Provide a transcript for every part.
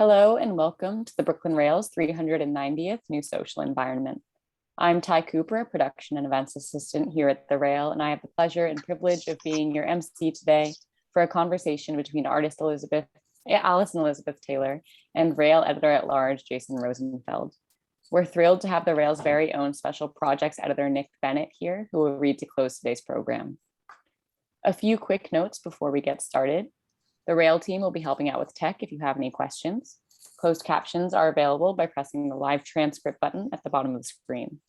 Hello and welcome to the Brooklyn Rail's 390th New Social Environment. I'm Ty Cooper, Production and Events Assistant here at the Rail, and I have the pleasure and privilege of being your MC today for a conversation between artist Alison Elizabeth Taylor and Rail Editor-at-Large Jason Rosenfeld. We're thrilled to have the Rail's very own special projects editor Nick Bennett here, who will read to close today's program. A few quick notes before we get started. The Rail team will be helping out with tech if you have any questions. Closed captions are available by pressing the live transcript button at the bottom of the screen.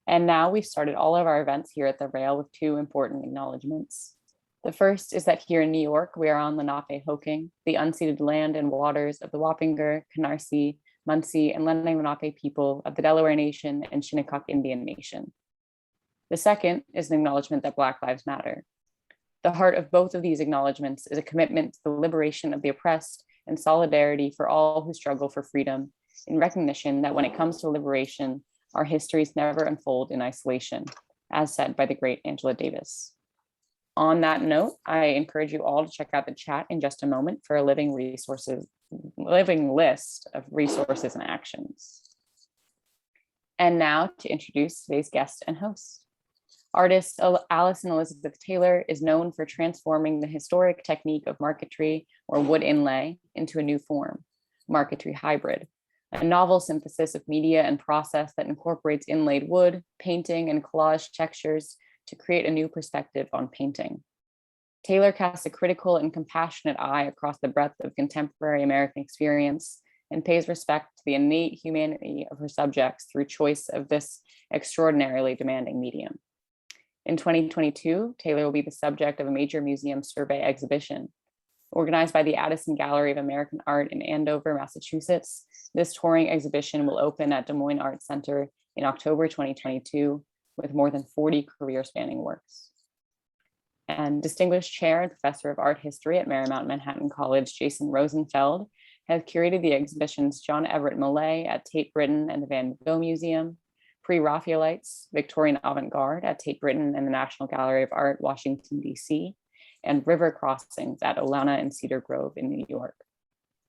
And now we've started all of our events here at the Rail with two important acknowledgements. The first is that here in New York, we are on Lenape-Hoking, the unceded land and waters of the Wappinger, Canarsie, Munsee, and Lenni Lenape people of the Delaware Nation and Shinnecock Indian Nation. The second is an acknowledgement that Black Lives Matter. The heart of both of these acknowledgements is a commitment to the liberation of the oppressed and solidarity for all who struggle for freedom, in recognition that when it comes to liberation, our histories never unfold in isolation, as said by the great Angela Davis. On that note, I encourage you all to check out the chat in just a moment for a living list of resources and actions. And now to introduce today's guest and host. Artist Alison Elizabeth Taylor is known for transforming the historic technique of marquetry or wood inlay into a new form, marquetry hybrid, a novel synthesis of media and process that incorporates inlaid wood, painting, and collaged textures to create a new perspective on painting. Taylor casts a critical and compassionate eye across the breadth of contemporary American experience and pays respect to the innate humanity of her subjects through choice of this extraordinarily demanding medium. In 2022, Taylor will be the subject of a major museum survey exhibition. Organized by the Addison Gallery of American Art in Andover, Massachusetts, this touring exhibition will open at Des Moines Art Center in October 2022 with more than 40 career-spanning works. And Distinguished Chair and Professor of Art History at Marymount Manhattan College, Jason Rosenfeld, has curated the exhibitions John Everett Millay at Tate Britain and the Van Gogh Museum, Pre-Raphaelites, Victorian Avant-Garde at Tate Britain and the National Gallery of Art, Washington, D.C., and River Crossings at Olana and Cedar Grove in New York.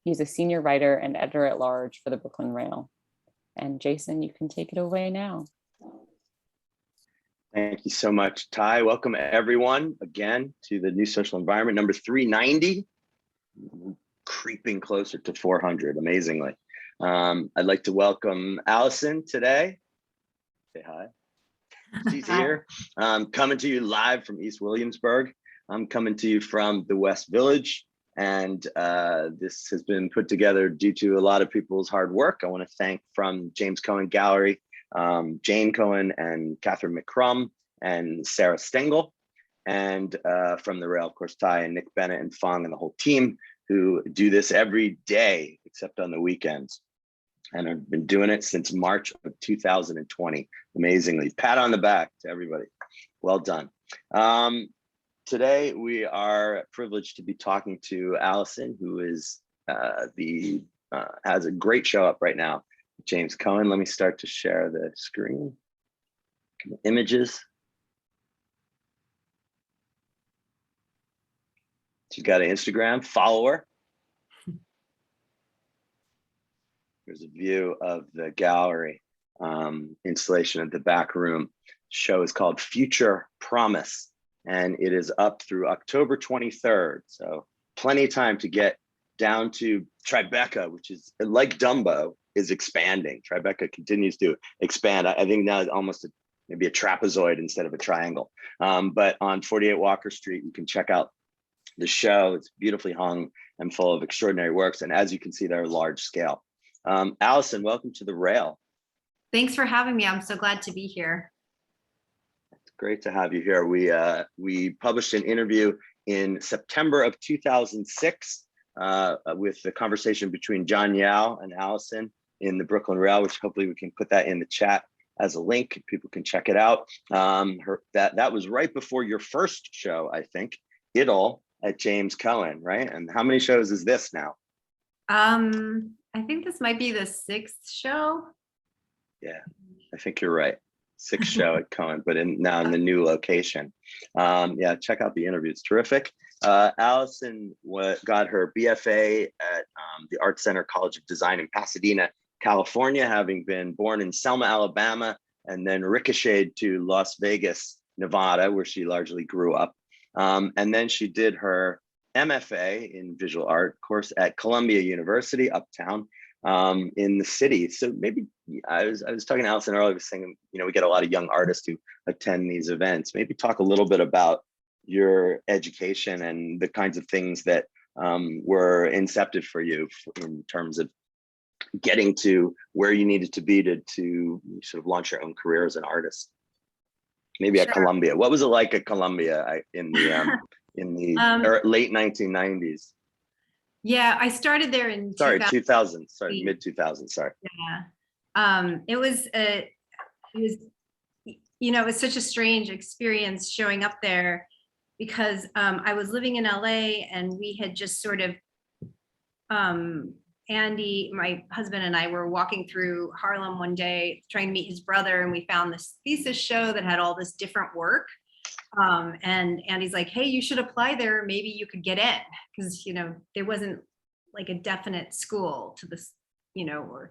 He's a senior writer and editor-at-large for the Brooklyn Rail. And Jason, you can take it away now. Thank you so much, Ty. Welcome everyone again to the New Social Environment number 390, creeping closer to 400, amazingly. I'd like to welcome Alison today. Say hi. She's here. Coming to you live from East Williamsburg. I'm coming to you from the West Village, and this has been put together due to a lot of people's hard work. I want to thank from James Cohen Gallery, Jane Cohen and Catherine McCrum and Sarah Stengel, and from the Rail, of course, Ty and Nick Bennett and Fong and the whole team who do this every day except on the weekends. And I've been doing it since March of 2020. Amazingly, pat on the back to everybody. Well done. Today we are privileged to be talking to Alison, who is has a great show up right now. James Cohen. Let me start to share the screen. Images. She's got an Instagram follower. Here's a view of the gallery installation at the back room. Show is called Future Promise, and it is up through October 23rd. So plenty of time to get down to Tribeca, which is like Dumbo, is expanding. Tribeca continues to expand. I think now it's almost maybe a trapezoid instead of a triangle. But on 48 Walker Street, you can check out the show. It's beautifully hung and full of extraordinary works. And as you can see, they're large scale. Alison, welcome to the Rail. Thanks for having me. I'm so glad to be here. It's great to have you here. We published an interview in September of 2006 with the conversation between John Yao and Alison in the Brooklyn Rail, which hopefully we can put that in the chat as a link. People can check it out. That was right before your first show, I think, It All at James Cohen, right? And how many shows is this now? I think this might be the 6th show. Yeah, I think you're right. 6th show at Cohen, but now in the new location. Yeah, check out the interview. It's terrific. Alison got her BFA at the Art Center College of Design in Pasadena, California, having been born in Selma, Alabama, and then ricocheted to Las Vegas, Nevada, where she largely grew up. And then she did her MFA in visual art course at Columbia University, uptown, in the city. So maybe I was talking to Alison earlier, was saying, we get a lot of young artists who attend these events. Maybe talk a little bit about your education and the kinds of things that were incepted for you in terms of getting to where you needed to be to sort of launch your own career as an artist. Maybe at Columbia. What was it like at Columbia in the late 1990s? Yeah, I started there in 2000. Sorry, mid 2000s. Sorry. Yeah, it was such a strange experience showing up there because I was living in LA and we had just sort of Andy, my husband, and I were walking through Harlem one day trying to meet his brother, and we found this thesis show that had all this different work. And Andy's like, hey, you should apply there. Maybe you could get in, because there wasn't like a definite school to this, or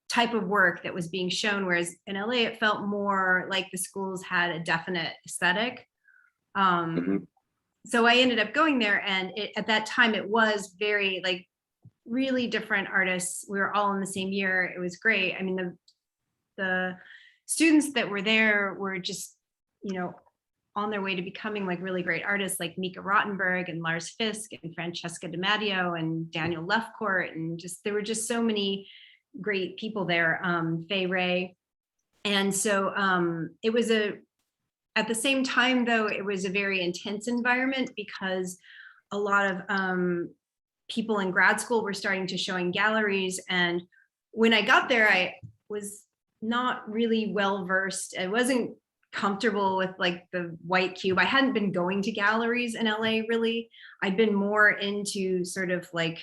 type of work that was being shown. Whereas in LA, it felt more like the schools had a definite aesthetic. So I ended up going there, and at that time it was very like really different artists. We were all in the same year. It was great. I mean, the students that were there were just, on their way to becoming like really great artists, like Mika Rottenberg and Lars Fisk and Francesca Di Matteo and Daniel Lefcourt. And there were just so many great people there, Fay Ray. And so it was at the same time though, it was a very intense environment because a lot of people in grad school were starting to show in galleries. And when I got there, I was not really well versed. I wasn't comfortable with like the white cube. I hadn't been going to galleries in LA really. I'd been more into sort of like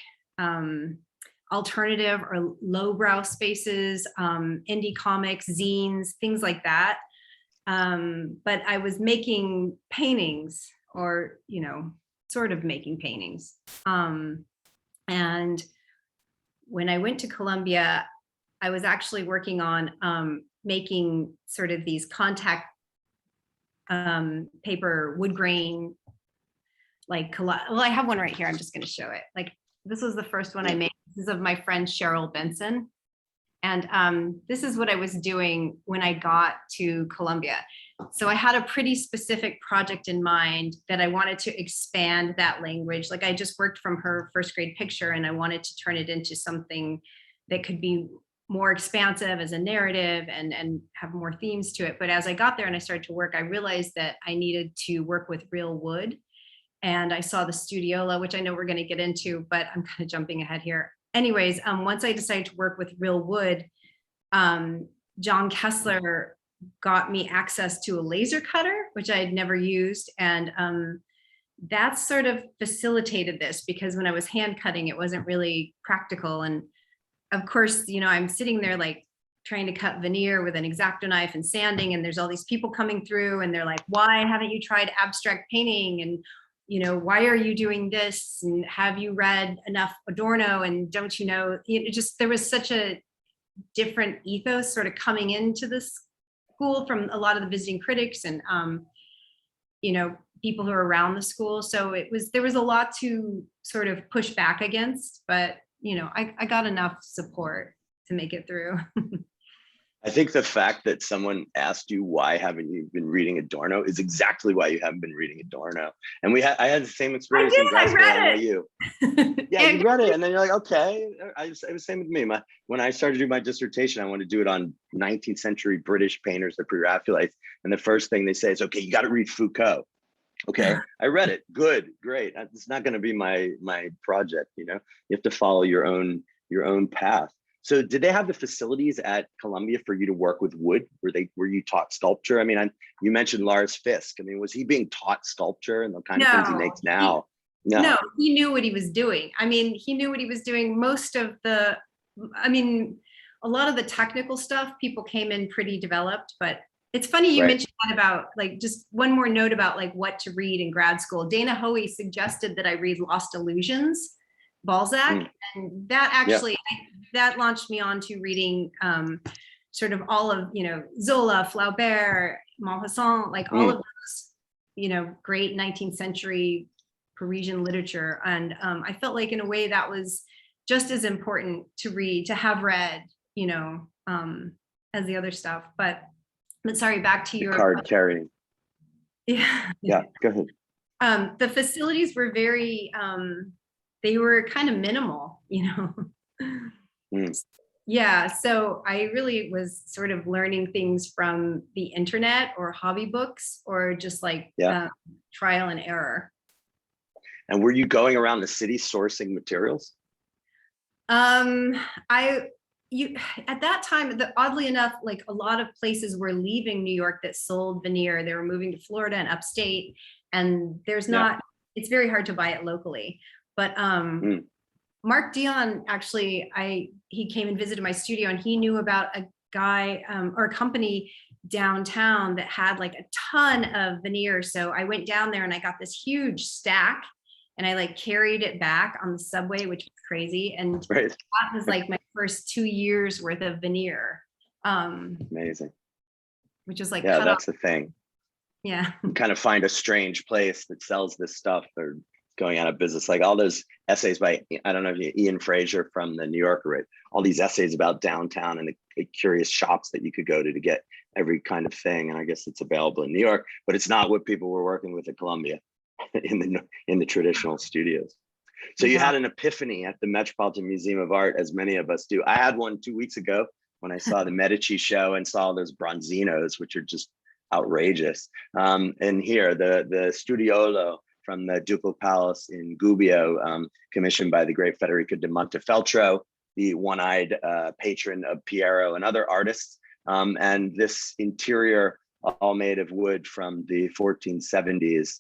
alternative or lowbrow spaces, indie comics, zines, things like that. But I was making paintings or, sort of making paintings. And when I went to Columbia, I was actually working on making sort of these contact paper wood grain, like, well, I have one right here. I'm just going to show it. Like, this was the first one I made. This is of my friend Cheryl Benson. And this is what I was doing when I got to Columbia. So I had a pretty specific project in mind that I wanted to expand that language. Like I just worked from her first grade picture and I wanted to turn it into something that could be more expansive as a narrative and have more themes to it. But as I got there and I started to work, I realized that I needed to work with real wood. And I saw the Studiola, which I know we're going to get into, but I'm kind of jumping ahead here. Anyways, once I decided to work with real wood, John Kessler got me access to a laser cutter, which I had never used. And that sort of facilitated this because when I was hand cutting, it wasn't really practical. And of course, I'm sitting there like trying to cut veneer with an X-Acto knife and sanding. And there's all these people coming through and they're like, why haven't you tried abstract painting? And why are you doing this? And have you read enough Adorno? And don't you know, there was such a different ethos sort of coming into this school from a lot of the visiting critics and, people who are around the school. So there was a lot to sort of push back against, but, I got enough support to make it through. I think the fact that someone asked you why haven't you been reading Adorno is exactly why you haven't been reading Adorno. And I had the same experience in grad school. I you. Yeah, you read it, and then you're like, okay. It was the same with me. When I started to do my dissertation, I wanted to do it on 19th century British painters, the Pre-Raphaelites, and the first thing they say is, okay, you got to read Foucault. Okay, I read it. Good, great. It's not going to be my project. You have to follow your own path. So did they have the facilities at Columbia for you to work with wood? Were you taught sculpture? I mean, you mentioned Lars Fisk. I mean, was he being taught sculpture and the kind of things he makes now? No, he knew what he was doing. I mean, he knew what he was doing. A lot of the technical stuff, people came in pretty developed, but it's funny you mentioned that about like, just one more note about like what to read in grad school. Dana Hoey suggested that I read Lost Illusions, Balzac, and that actually that launched me on to reading sort of all of, you know, Zola, Flaubert, Maupassant, like all of those, you know, great 19th century Parisian literature. And I felt like in a way that was just as important to read, to have read, you know, as the other stuff. But sorry, back to your card carrying. Yeah. Go ahead. The facilities were very, they were kind of minimal, you know. Yeah, so I really was sort of learning things from the internet or hobby books or just like trial and error. And were you going around the city sourcing materials? At that time, oddly enough, like a lot of places were leaving New York that sold veneer. They were moving to Florida and upstate, and there's not, it's very hard to buy it locally. But Mark Dion, actually, he came and visited my studio, and he knew about a guy or a company downtown that had like a ton of veneer. So I went down there and I got this huge stack, and I like carried it back on the subway, which was crazy. And that was like my first 2 years worth of veneer. Amazing. Which is like, that's the thing. Yeah. You kind of find a strange place that sells this stuff. They're going out of business. Like all those essays by, I don't know if you, Ian Fraser from the New Yorker, right? All these essays about downtown and the curious shops that you could go to get every kind of thing. And I guess it's available in New York, but it's not what people were working with at Columbia in the traditional studios. So you had an epiphany at the Metropolitan Museum of Art, as many of us do. I had one 2 weeks ago when I saw the Medici show and saw those Bronzinos, which are just outrageous. And here, the Studiolo from the Ducal Palace in Gubbio, commissioned by the great Federico da Montefeltro, the one-eyed patron of Piero and other artists. And this interior, all made of wood from the 1470s,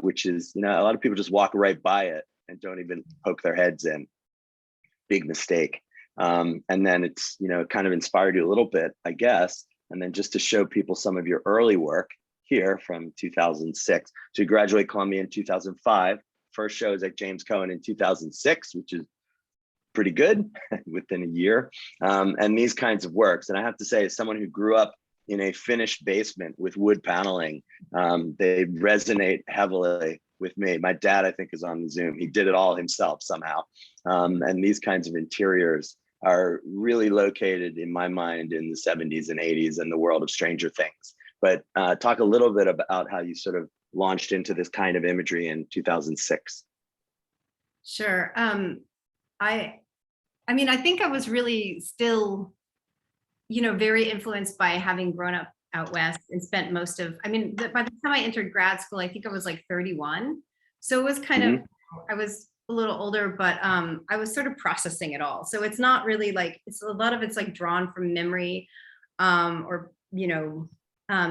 which is, you know, a lot of people just walk right by it and don't even poke their heads in. Big mistake. And then it's, you know, kind of inspired you a little bit, I guess. And then just to show people some of your early work here from 2006. So you graduate Columbia in 2005. First shows at James Cohen in 2006, which is pretty good within a year. And these kinds of works. And I have to say, as someone who grew up in a finished basement with wood paneling, they resonate heavily with me. My dad, I think, is on the Zoom. He did it all himself somehow. And these kinds of interiors are really located, in my mind, in the 70s and 80s and the world of Stranger Things. But talk a little bit about how you sort of launched into this kind of imagery in 2006. Sure. I mean, I think I was really still, you know, very influenced by having grown up out west and spent most of, I mean, by the time I entered grad school, I think I was like 31. So it was kind of, I was a little older, but I was sort of processing it all. So it's not really like, it's a lot of it's like drawn from memory or, you know,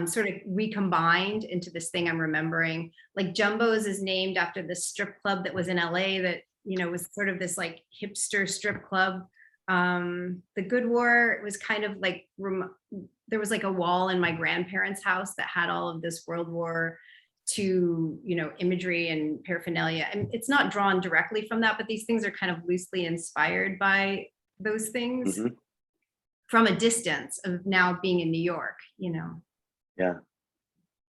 sort of recombined into this thing I'm remembering. Like Jumbo's is named after this strip club that was in LA that, you know, was sort of this like hipster strip club. The Good War, it was kind of like, there was like a wall in my grandparents' house that had all of this World War II, you know, imagery and paraphernalia. And it's not drawn directly from that, but these things are kind of loosely inspired by those things from a distance of now being in New York, you know.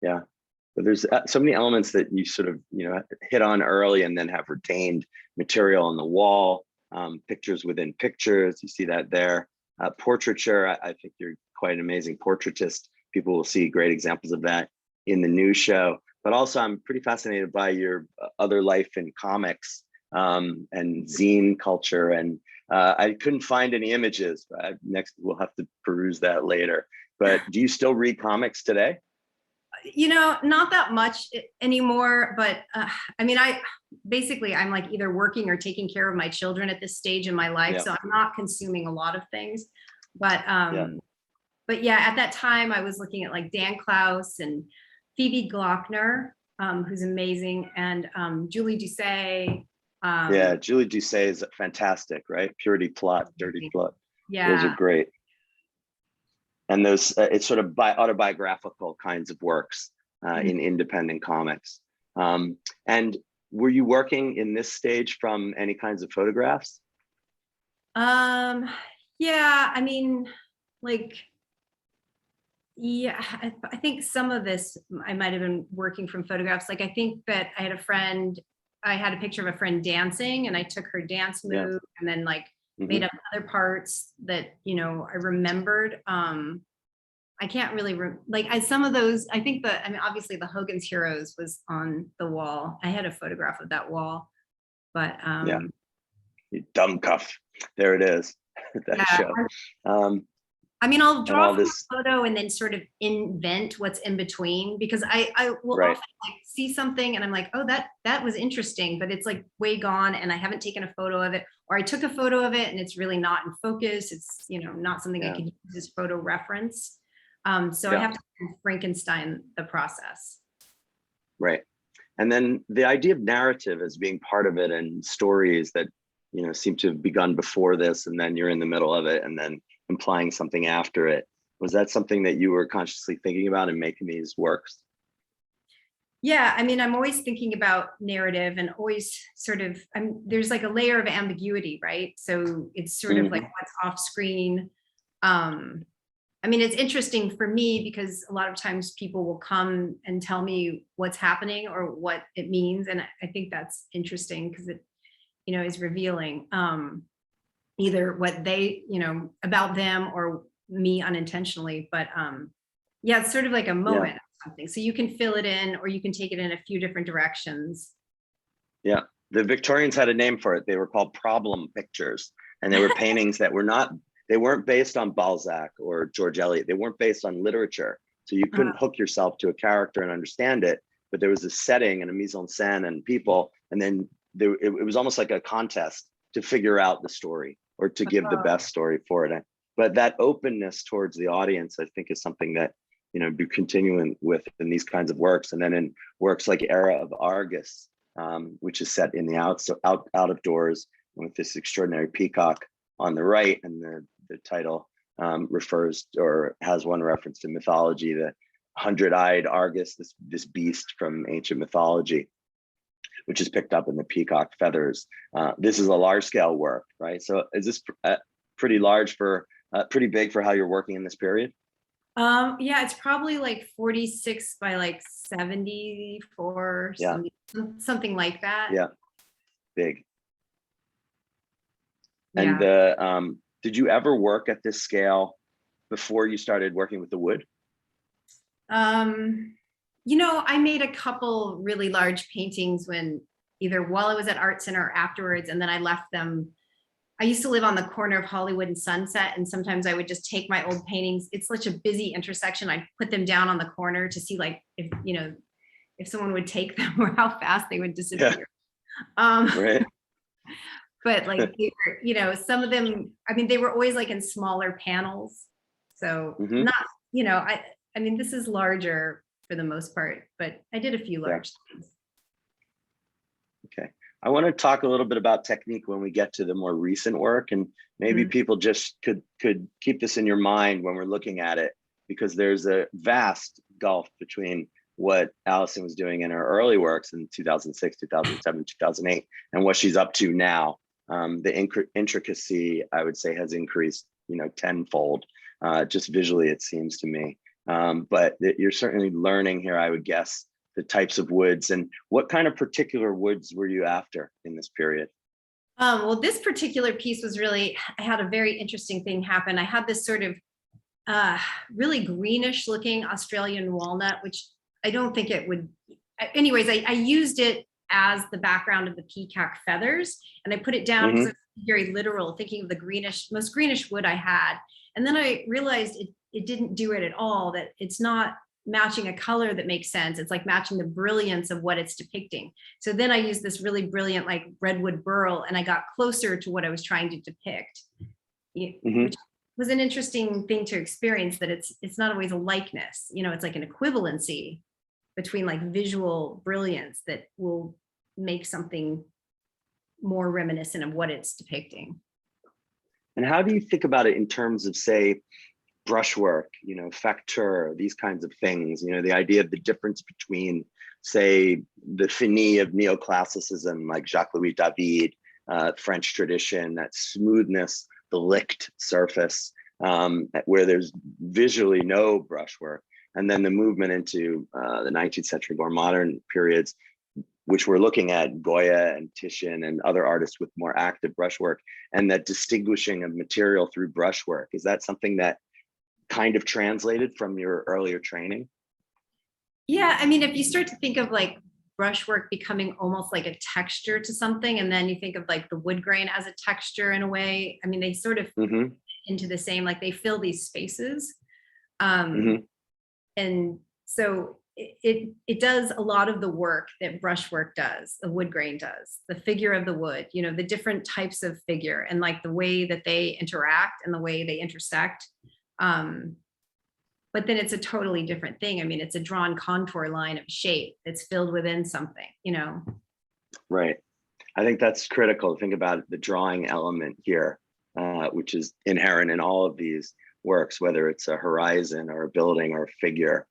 Yeah. But there's so many elements that you sort of, you know, hit on early and then have retained material on the wall, pictures within pictures. You see that there. Portraiture, I think you're quite an amazing portraitist. People will see great examples of that in the new show. But also I'm pretty fascinated by your other life in comics and zine culture. And I couldn't find any images. Next, we'll have to peruse that later. But do you still read comics today? You know, not that much anymore, but I mean, I'm like either working or taking care of my children at this stage in my life. So I'm not consuming a lot of things, but yeah, at that time I was looking at like Dan Klaus and Phoebe Glockner, who's amazing, and Julie Doucet. Yeah, Julie Doucet is fantastic, right? Purity Plot, Dirty Plot. Yeah. Those are great. And those, it's sort of autobiographical kinds of works in independent comics. And were you working in this stage from any kinds of photographs? Yeah, I mean, like, yeah, I think some of this I might have been working from photographs. Like, I think that I had a picture of a friend dancing, and I took her dance move and then like made up other parts that, you know, I remembered. I can't really some of those. I think I mean, obviously the Hogan's Heroes was on the wall. I had a photograph of that wall, but Yeah, dumb cuff. There it is. That yeah, show. I mean, I'll draw all from this, a photo and then sort of invent what's in between, because I will right. often like see something and I'm like, oh, that was interesting, but it's like way gone and I haven't taken a photo of it, or I took a photo of it and it's really not in focus. It's, you know, not something I can use as photo reference. So I have to Frankenstein the process. Right. And then the idea of narrative as being part of it, and stories that, you know, seem to have begun before this, and then you're in the middle of it and then implying something after it. Was that something that you were consciously thinking about in making these works? Yeah, I mean, I'm always thinking about narrative and always sort of, there's like a layer of ambiguity, right? So it's sort of like what's off screen. I mean, it's interesting for me because a lot of times people will come and tell me what's happening or what it means. And I think that's interesting because it, you know, is revealing either what they, you know, about them or me unintentionally. But yeah, it's sort of like a moment of something. So you can fill it in or you can take it in a few different directions. Yeah, the Victorians had a name for it. They were called problem pictures. And they were paintings that they weren't based on Balzac or George Eliot. They weren't based on literature. So you couldn't hook yourself to a character and understand it, but there was a setting and a mise en scène and people. And then it was almost like a contest to figure out the story or to give the best story for it. But that openness towards the audience, I think, is something that, you know, be continuing with in these kinds of works. And then in works like Era of Argus, which is set in the out of doors with this extraordinary peacock on the right, and the title refers or has one reference to mythology, the 100-eyed Argus, this beast from ancient mythology, which is picked up in the peacock feathers. This is a large scale work, right? So is this pretty large for, pretty big for how you're working in this period? Yeah, it's probably like 46 by like 74, something like that. Yeah, big. Yeah. And did you ever work at this scale before you started working with the wood? You know, I made a couple really large paintings either while I was at Art Center or afterwards, and then I left them. I used to live on the corner of Hollywood and Sunset, and sometimes I would just take my old paintings. It's such a busy intersection. I'd put them down on the corner to see, like, if, you know, if someone would take them or how fast they would disappear. Right. But like, they were, you know, some of them, I mean, they were always like in smaller panels. So not, you know, I mean, this is larger for the most part, but I did a few large things. Okay. I want to talk a little bit about technique when we get to the more recent work, and maybe people just could keep this in your mind when we're looking at it, because there's a vast gulf between what Alison was doing in her early works in 2006, 2007, 2008, and what she's up to now. The intricacy, I would say, has increased, you know, tenfold, just visually, it seems to me. But you're certainly learning here, I would guess, the types of woods. And what kind of particular woods were you after in this period? Well, this particular piece was really, I had a very interesting thing happen. I had this sort of really greenish looking Australian walnut, which I don't think it would, anyways, I used it as the background of the peacock feathers, and I put it down because it's very literal, thinking of the most greenish wood I had. And then I realized it didn't do it at all, that it's not matching a color that makes sense. It's like matching the brilliance of what it's depicting. So then I used this really brilliant like redwood burl, and I got closer to what I was trying to depict, which was an interesting thing to experience, that it's not always a likeness, you know, it's like an equivalency between like visual brilliance that will make something more reminiscent of what it's depicting. And how do you think about it in terms of, say, brushwork, you know, facture, these kinds of things, you know, the idea of the difference between say, the fini of neoclassicism, like Jacques-Louis David, French tradition, that smoothness, the licked surface, where there's visually no brushwork. And then the movement into the 19th century, more modern periods, which we're looking at Goya and Titian and other artists with more active brushwork, and that distinguishing of material through brushwork. Is that something that kind of translated from your earlier training? Yeah, I mean, if you start to think of like brushwork becoming almost like a texture to something, and then you think of like the wood grain as a texture in a way, I mean, they sort of into the same, like they fill these spaces. And so it does a lot of the work that brushwork does, the wood grain does, the figure of the wood, you know, the different types of figure and like the way that they interact and the way they intersect. But then it's a totally different thing. I mean, it's a drawn contour line of shape that's filled within something, you know? Right. I think that's critical to think about the drawing element here, which is inherent in all of these works, whether it's a horizon or a building or a figure.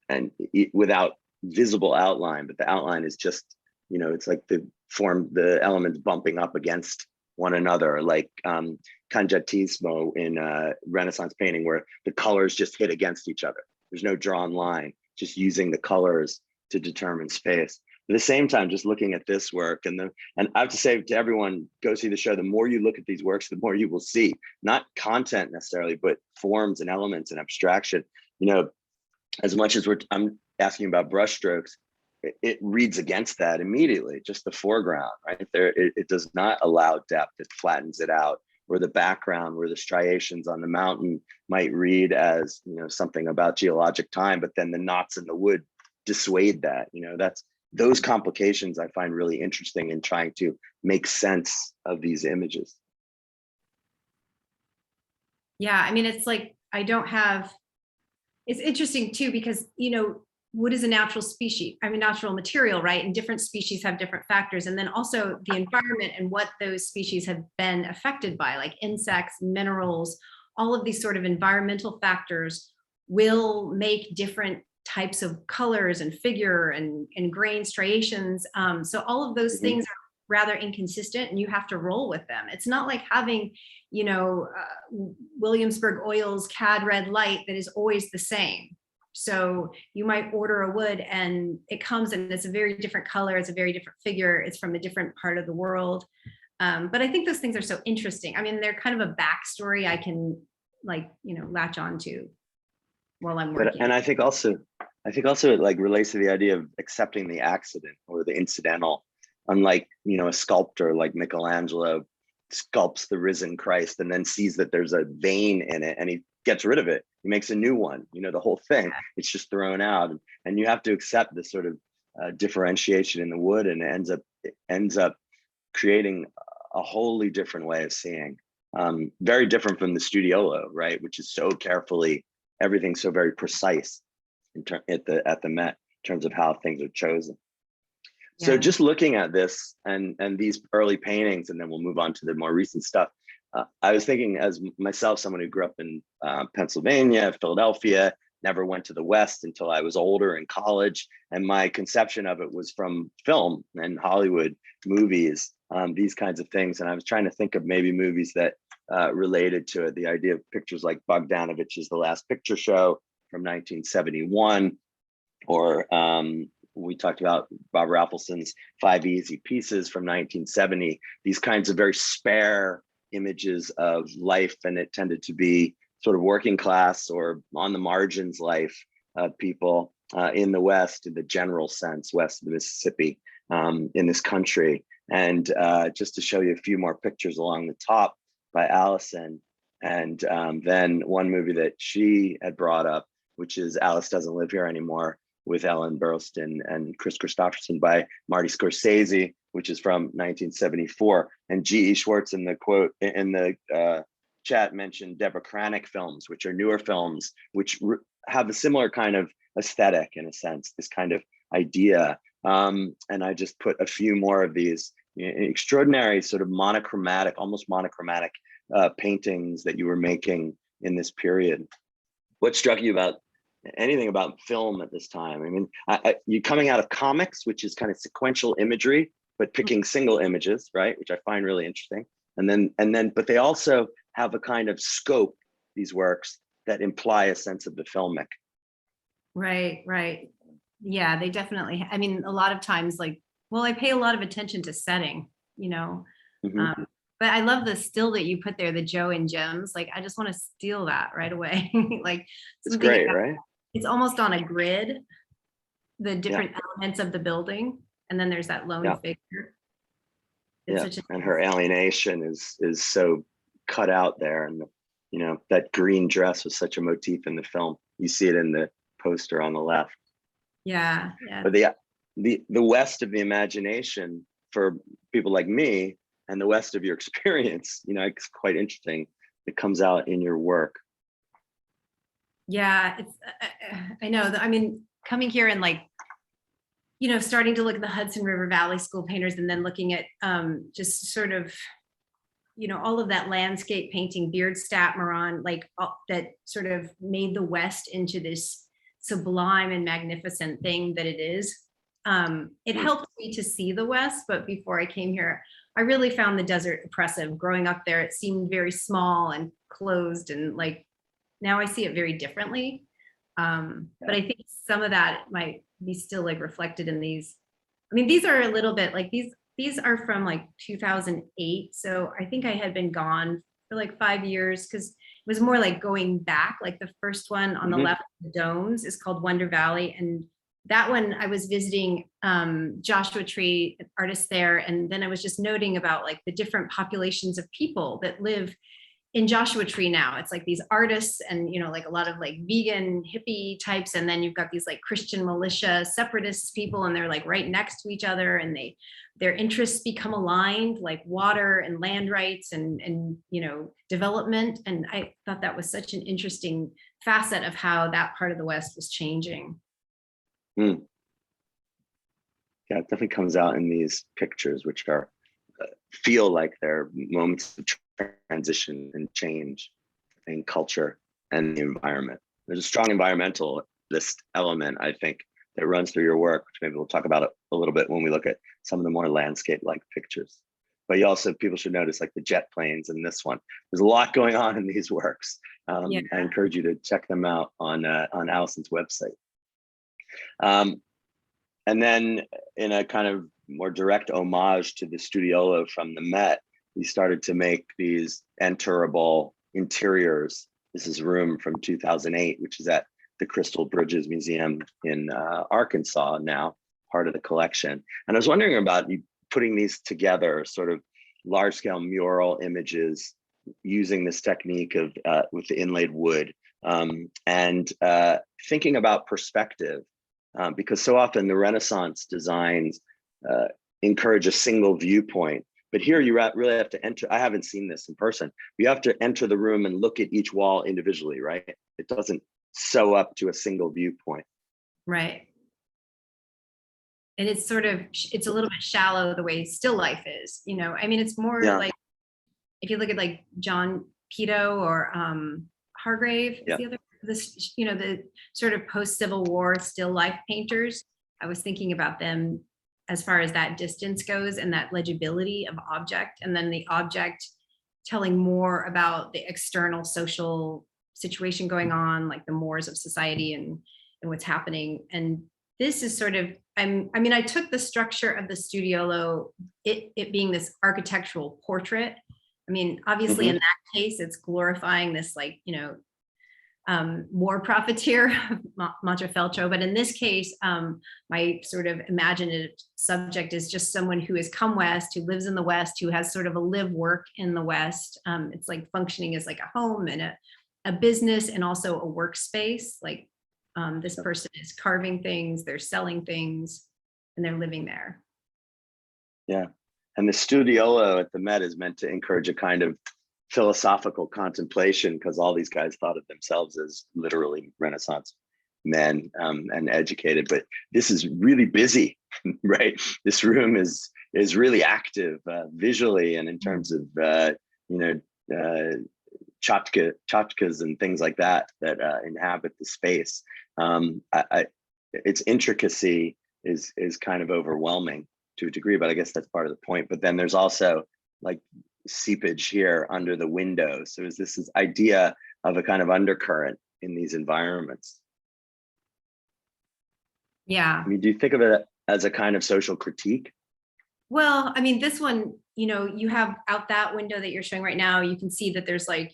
And without visible outline, but the outline is just, you know, it's like the elements bumping up against one another, like cangiatismo in Renaissance painting, where the colors just hit against each other. There's no drawn line, just using the colors to determine space. At the same time, just looking at this work, and I have to say to everyone, go see the show. The more you look at these works, the more you will see, not content necessarily, but forms and elements and abstraction. You know, as much as I'm asking about brushstrokes, it reads against that immediately, just the foreground, right there. It does not allow depth, it flattens it out, or the background where the striations on the mountain might read as, you know, something about geologic time, but then the knots in the wood dissuade that. You know, those complications I find really interesting in trying to make sense of these images. Yeah, I mean, it's like, it's interesting too, because, you know, wood is a natural species, I mean, natural material, right? And different species have different factors. And then also the environment and what those species have been affected by, like insects, minerals, all of these sort of environmental factors will make different types of colors and figure and grain striations. So all of those things are rather inconsistent, and you have to roll with them. It's not like having, you know, Williamsburg Oil's CAD red light that is always the same. So you might order a wood and it comes and it's a very different color, it's a very different figure, it's from a different part of the world. But I think those things are so interesting. I mean, they're kind of a backstory I can, like, you know, latch onto while I'm working. And I think also it like relates to the idea of accepting the accident or the incidental. Unlike, you know, a sculptor like Michelangelo sculpts the risen Christ and then sees that there's a vein in it and he gets rid of it. He makes a new one, you know, the whole thing, it's just thrown out. And you have to accept this sort of differentiation in the wood, and it ends up creating a wholly different way of seeing. Very different from the studiolo, right? Which is so carefully, everything's so very precise at the Met in terms of how things are chosen. Yeah. So just looking at this and these early paintings, and then we'll move on to the more recent stuff. I was thinking, as myself, someone who grew up in Pennsylvania, Philadelphia, never went to the West until I was older in college. And my conception of it was from film and Hollywood movies, these kinds of things. And I was trying to think of maybe movies that related to it. The idea of pictures like Bogdanovich's The Last Picture Show from 1971, or we talked about Bob Raffleson's 5 Easy Pieces from 1970, these kinds of very spare images of life, and it tended to be sort of working class or on the margins life of people in the West, in the general sense, west of the Mississippi, in this country. And just to show you a few more pictures along the top by Alison, and then one movie that she had brought up, which is Alice Doesn't Live Here Anymore, with Ellen Burstyn and Chris Christopherson by Marty Scorsese, which is from 1974. And G.E. Schwartz in the quote in the chat mentioned Deborah Kranick films, which are newer films, which have a similar kind of aesthetic in a sense, this kind of idea. And I just put a few more of these extraordinary sort of monochromatic, almost monochromatic paintings that you were making in this period. What struck you about anything about film at this time. I mean, you coming out of comics, which is kind of sequential imagery, but picking single images, right? Which I find really interesting. And then, but they also have a kind of scope, these works, that imply a sense of the filmic. Right, right. Yeah, they definitely, I mean, a lot of times, like, well, I pay a lot of attention to setting, you know. Mhm. But I love the still that you put there, the Joe and Gems. Like, I just want to steal that right away. Like, It's something great, about, right? it's almost on a grid, the Yeah, different elements of the building, and then there's that lone yeah, figure. It's yeah. such a And her alienation is so cut out there, and you know, that green dress was such a motif in the film. You see it in the poster on the left. yeah, yeah. But the west of the imagination for people like me, and the west of your experience, you know, it's quite interesting. It comes out in your work. Yeah, it's I know that, I mean, coming here and like, you know, starting to look at the Hudson River Valley school painters, and then looking at just sort of, you know, all of that landscape painting, Beardstadt, Moran, like that sort of made the West into this sublime and magnificent thing that it is. It helped me to see the West, but before I came here, I really found the desert oppressive. Growing up there, it seemed very small and closed, and like now I see it very differently. But I think some of that might be still like reflected in these. I mean, these are a little bit like these are from like 2008. So I think I had been gone for like 5 years, because it was more like going back. Like the first one on the left, the domes, is called Wonder Valley. And that one I was visiting Joshua Tree, artist there. And then I was just noting about like the different populations of people that live in Joshua Tree now. It's like these artists and, you know, like a lot of like vegan hippie types. And then you've got these like Christian militia separatist people, and they're like right next to each other, and their interests become aligned, like water and land rights and, you know, development. And I thought that was such an interesting facet of how that part of the West was changing. Yeah, it definitely comes out in these pictures, which are feel like they're moments of transition and change in culture and the environment. There's a strong environmentalist element, I think, that runs through your work, which maybe we'll talk about it a little bit when we look at some of the more landscape-like pictures. But you also, people should notice like the jet planes in this one. There's a lot going on in these works. I encourage you to check them out on Alison's website. And then in a kind of more direct homage to the Studiolo from the Met, we started to make these enterable interiors. This is a room from 2008, which is at the Crystal Bridges Museum in Arkansas now, part of the collection. And I was wondering about you putting these together, sort of large scale mural images using this technique of with the inlaid wood, and thinking about perspective. Because so often the Renaissance designs encourage a single viewpoint, but here you really have to enter. I haven't seen this in person. You have to enter the room and look at each wall individually, right? It doesn't sew up to a single viewpoint. Right. And it's sort of, it's a little bit shallow the way still life is, you know. I mean, it's more like, if you look at like John Pito or Hargrave, is the other, this, you know, the sort of post-Civil War still life painters. I was thinking about them as far as that distance goes and that legibility of object, and then the object telling more about the external social situation going on, like the mores of society and what's happening. And this is sort of, I mean, I took the structure of the Studiolo, it being this architectural portrait. I mean, obviously in that case, it's glorifying this, like, you know, war profiteer, Montefeltro. But in this case, my sort of imaginative subject is just someone who has come West, who lives in the West, who has sort of a live work in the West. It's like functioning as like a home and a business and also a workspace. Like this person is carving things, they're selling things, and they're living there. Yeah. And the Studiolo at the Met is meant to encourage a kind of philosophical contemplation, because all these guys thought of themselves as literally Renaissance men and educated. But this is really busy, right? This room is really active visually, and in terms of you know, tchotchkes and things like that inhabit the space. Its intricacy is kind of overwhelming to a degree, but I guess that's part of the point. But then there's also like seepage here under the window. So is this idea of a kind of undercurrent in these environments? Yeah. I mean, do you think of it as a kind of social critique? Well, I mean, this one, you have out that window that you're showing right now, you can see that there's like,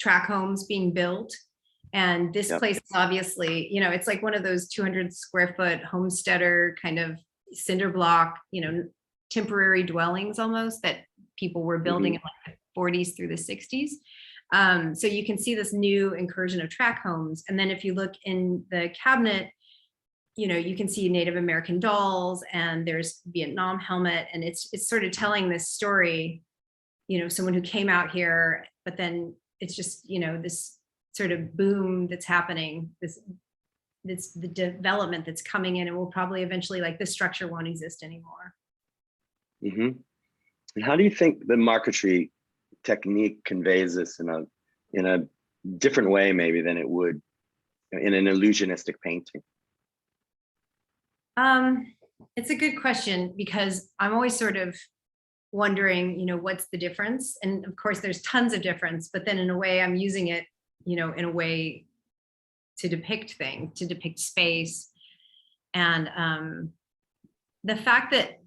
track homes being built. And this place is obviously, it's like one of those 200 square foot homesteader kind of cinder block, temporary dwellings almost that people were building in like the 40s through the 60s. So you can see this new incursion of track homes. And then if you look in the cabinet, you can see Native American dolls and there's Vietnam helmet. And it's sort of telling this story, someone who came out here, but then it's just, this sort of boom that's happening, the development that's coming in, and will probably eventually, like, this structure won't exist anymore. And how do you think the marquetry technique conveys this in a different way maybe than it would in an illusionistic painting? It's a good question, because I'm always sort of wondering, what's the difference? And of course there's tons of difference, but then in a way I'm using it, in a way to depict things, to depict space. And the fact that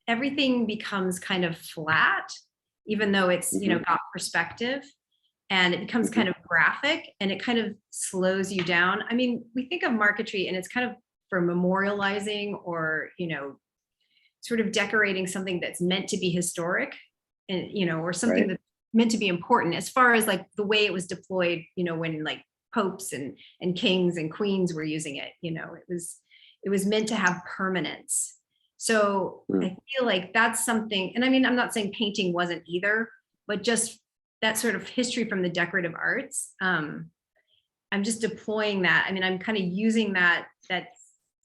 everything becomes kind of flat, even though it's, got perspective, and it becomes kind of graphic, and it kind of slows you down. I mean, we think of marquetry and it's kind of for memorializing or, sort of decorating something that's meant to be historic, and, or something that's meant to be important, as far as like the way it was deployed, when like popes and kings and queens were using it, it was meant to have permanence. So I feel like that's something, and I mean, I'm not saying painting wasn't either, but just that sort of history from the decorative arts. I'm just deploying that. I mean, I'm kind of using that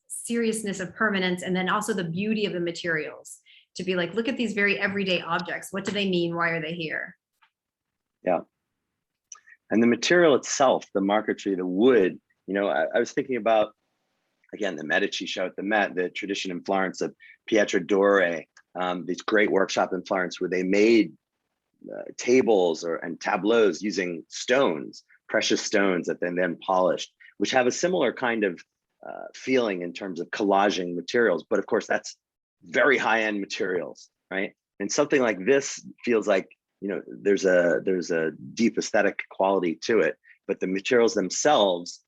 seriousness of permanence, and then also the beauty of the materials, to be like, look at these very everyday objects. What do they mean? Why are they here? Yeah. And the material itself, the marquetry, the wood, I was thinking about, again, the Medici show at the Met, the tradition in Florence of Pietro Dore, these great workshop in Florence where they made tables and tableaus using stones, precious stones that they then polished, which have a similar kind of feeling in terms of collaging materials. But of course, that's very high-end materials, right? And something like this feels like, there's a deep aesthetic quality to it, but the materials themselves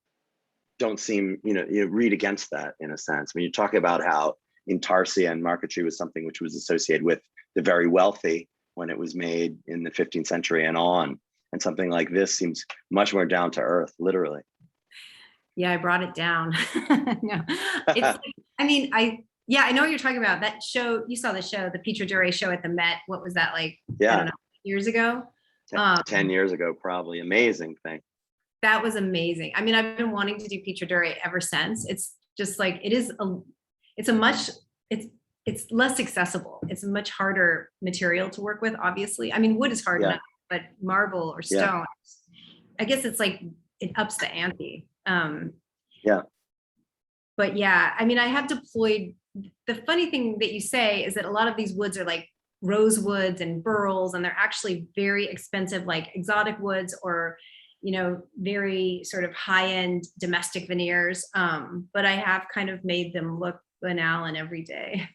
don't seem, you read against that in a sense. When you talk about how intarsia and marquetry was something which was associated with the very wealthy when it was made in the 15th century and on, and something like this seems much more down to earth, literally. Yeah, I brought it down. No, it's, I mean, I know what you're talking about. That show, you saw the show, the Pietro Dore show at the Met. What was that, like? Yeah. I don't know, years ago? 10 years ago, probably. Amazing thing. That was amazing. I mean, I've been wanting to do Pietro Dore ever since. It's just like, it's less accessible. It's a much harder material to work with, obviously. I mean, wood is hard enough, but marble or stone, I guess it's like, it ups the ante. But yeah, I mean, I have deployed, the funny thing that you say is that a lot of these woods are like rosewoods and burls, and they're actually very expensive, like exotic woods, or, very sort of high-end domestic veneers. But I have kind of made them look banal and everyday.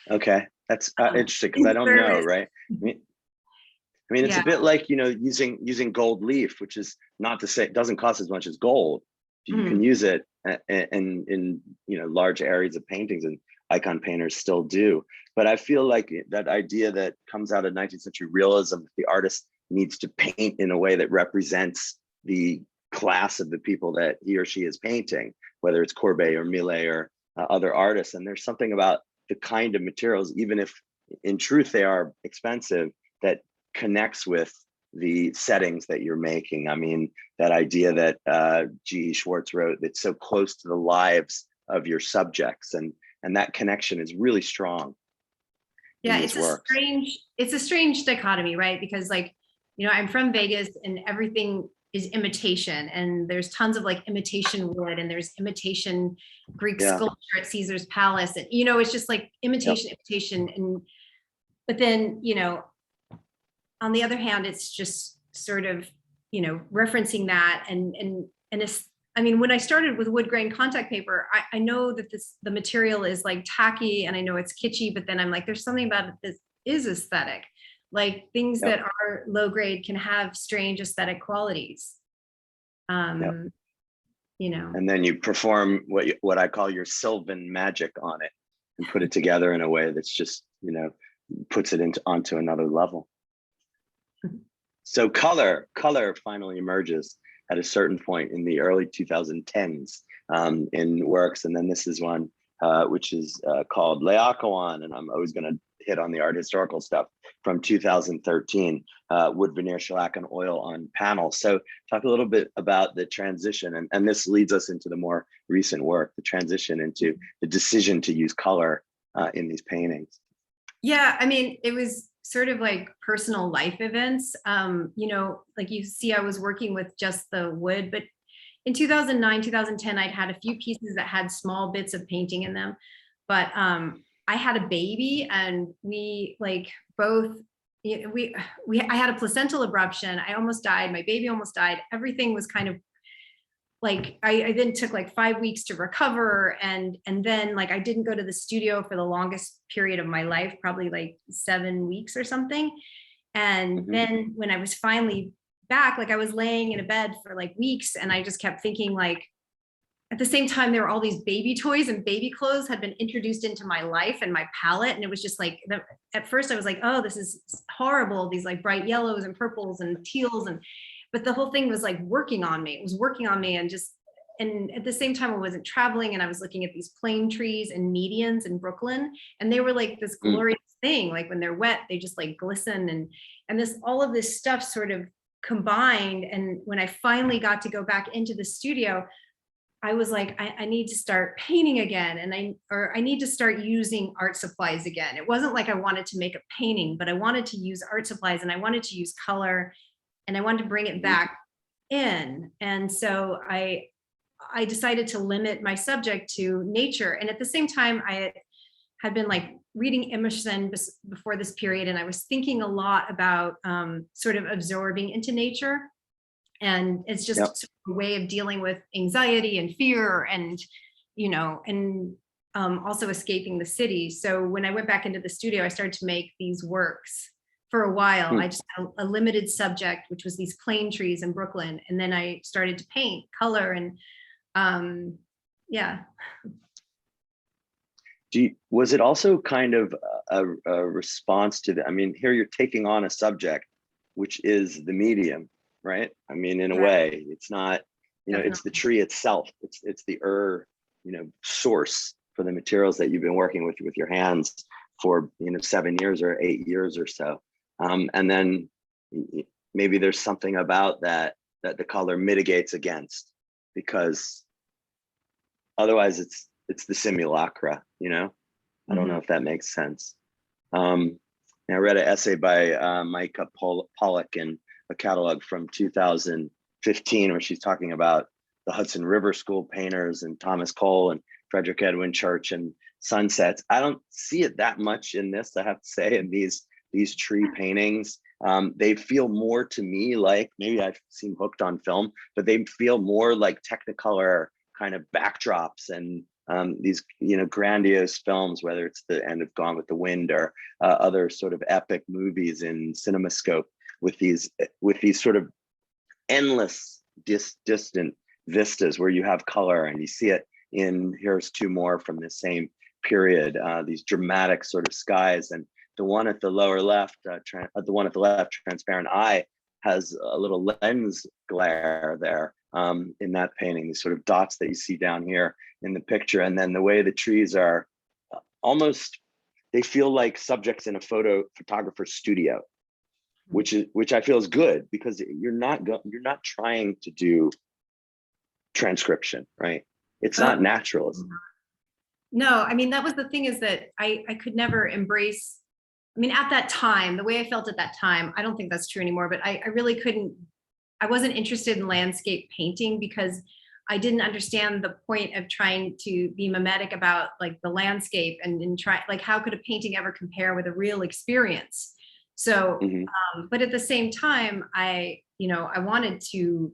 Okay, that's interesting, because I don't know, right? I mean, it's a bit like, using gold leaf, which is not to say it doesn't cost as much as gold. You can use it in large areas of paintings, and icon painters still do. But I feel like that idea that comes out of 19th century realism, the artist needs to paint in a way that represents the class of the people that he or she is painting, whether it's Courbet or Millet or other artists. And there's something about the kind of materials, even if in truth they are expensive, that connects with the settings that you're making. I mean, that idea that G.E. Schwartz wrote, that's so close to the lives of your subjects, and that connection is really strong. Yeah, it's a strange dichotomy, right? Because, like, I'm from Vegas, and everything is imitation, and there's tons of like imitation wood, and there's imitation Greek Yeah. sculpture at Caesar's Palace, and it's just like imitation, imitation, and but then on the other hand, it's just sort of referencing that and it's, I mean, when I started with wood grain contact paper, I know that the material is like tacky, and I know it's kitschy, but then I'm like, there's something about it that is aesthetic. Like things that are low grade can have strange aesthetic qualities. And then you perform what I call your Sylvan magic on it, and put it together in a way that's just, puts it onto another level. So color finally emerges at a certain point in the early 2010s in works. And then this is one which is called layaquan, and I'm always going to hit on the art historical stuff from 2013, wood veneer shellac and oil on panel. So talk a little bit about the transition, and this leads us into the more recent work, the transition into the decision to use color in these paintings. Yeah, I mean, it was sort of like personal life events. Like you see, I was working with just the wood, but in 2009, 2010, I'd had a few pieces that had small bits of painting in them, but I had a baby, and we like both, I had a placental abruption. I almost died. My baby almost died. Everything was kind of like, I then took like 5 weeks to recover. And then like, I didn't go to the studio for the longest period of my life, probably like 7 weeks or something. And then when I was finally back, like I was laying in a bed for like weeks, and I just kept thinking, like, at the same time, there were all these baby toys and baby clothes had been introduced into my life and my palette. And it was just like, at first I was like, oh, this is horrible. These like bright yellows and purples and teals. But the whole thing was like working on me. It was working on me. And at the same time, I wasn't traveling, and I was looking at these plane trees and medians in Brooklyn. And they were like this glorious thing. Like when they're wet, they just like glisten, and all of this stuff sort of combined. And when I finally got to go back into the studio, I was like, I need to start painting again. And I need to start using art supplies again. It wasn't like I wanted to make a painting, but I wanted to use art supplies, and I wanted to use color, and I wanted to bring it back in. And so I decided to limit my subject to nature. And at the same time, I had been like reading Emerson before this period, and I was thinking a lot about sort of absorbing into nature. And it's just a way of dealing with anxiety and fear, and also escaping the city. So when I went back into the studio, I started to make these works. For a while, I just had a limited subject, which was these plane trees in Brooklyn, and then I started to paint color, and was it also kind of a response to I mean, here you're taking on a subject, which is the medium, right? I mean, in a way, it's not, it's the tree itself. It's the source for the materials that you've been working with your hands for 7 years or 8 years or so. And then maybe there's something about that the color mitigates against, because otherwise it's the simulacra, I don't know if that makes sense. I read an essay by Micah Pollock in a catalog from 2015, where she's talking about the Hudson River School painters and Thomas Cole and Frederick Edwin Church and sunsets. I don't see it that much in this, I have to say, in these tree paintings. They feel more to me like, maybe I've seen Hooked on film, but they feel more like Technicolor kind of backdrops and these grandiose films, whether it's the end of Gone with the Wind or other sort of epic movies in CinemaScope, with these sort of endless distant vistas where you have color, and you see it in, here's two more from the same period, these dramatic sort of skies. And the one at the lower left, the one at the left, Transparent Eye, has a little lens glare there in that painting, these sort of dots that you see down here in the picture. And then the way the trees are almost, they feel like subjects in a photographer's studio, which I feel is good, because you're not trying to do transcription, right? It's not natural. No, I mean, that was the thing, is that I could never embrace, I mean, at that time, the way I felt at that time, I don't think that's true anymore, but I really couldn't I wasn't interested in landscape painting because I didn't understand the point of trying to be mimetic about like the landscape and try, like, how could a painting ever compare with a real experience? So, but at the same time, I wanted to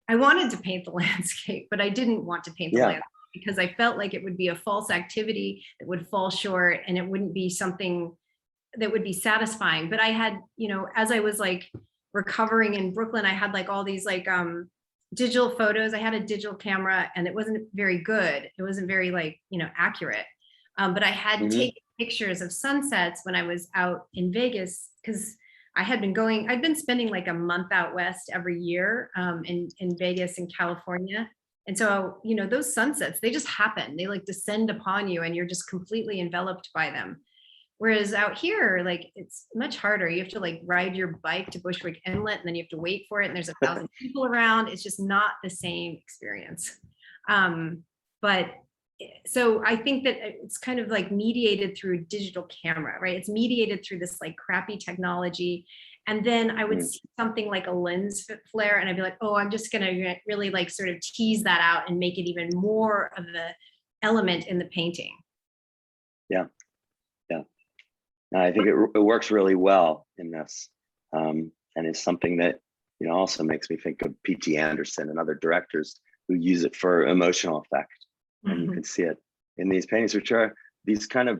paint the landscape, but I didn't want to paint the landscape because I felt like it would be a false activity that would fall short and it wouldn't be something that would be satisfying. But I had, as I was like recovering in Brooklyn, I had like all these like digital photos. I had a digital camera and it wasn't very good. It wasn't very like, accurate. But I had taken pictures of sunsets when I was out in Vegas because I'd been spending like a month out west every year in Vegas and California. And so, those sunsets, they just happen. They like descend upon you and you're just completely enveloped by them. Whereas out here, like, it's much harder. You have to like ride your bike to Bushwick Inlet and then you have to wait for it. And there's 1,000 people around. It's just not the same experience. But so I think that it's kind of like mediated through a digital camera, right? It's mediated through this like crappy technology. And then I would see something like a lens flare and I'd be like, oh, I'm just gonna really like sort of tease that out and make it even more of the element in the painting. Yeah. I think it works really well in this, and it's something that also makes me think of P.T. Anderson and other directors who use it for emotional effect, and you can see it in these paintings, which are these kind of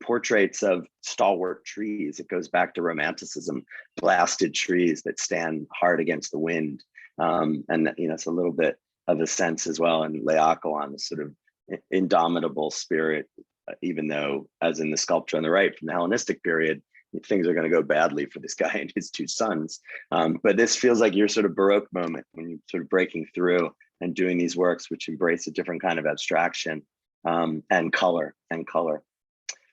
portraits of stalwart trees. It goes back to Romanticism, blasted trees that stand hard against the wind, and it's a little bit of a sense as well in layaquan, the sort of indomitable spirit. Even though, as in the sculpture on the right from the Hellenistic period, things are going to go badly for this guy and his two sons. But this feels like your sort of Baroque moment when you're sort of breaking through and doing these works which embrace a different kind of abstraction and color.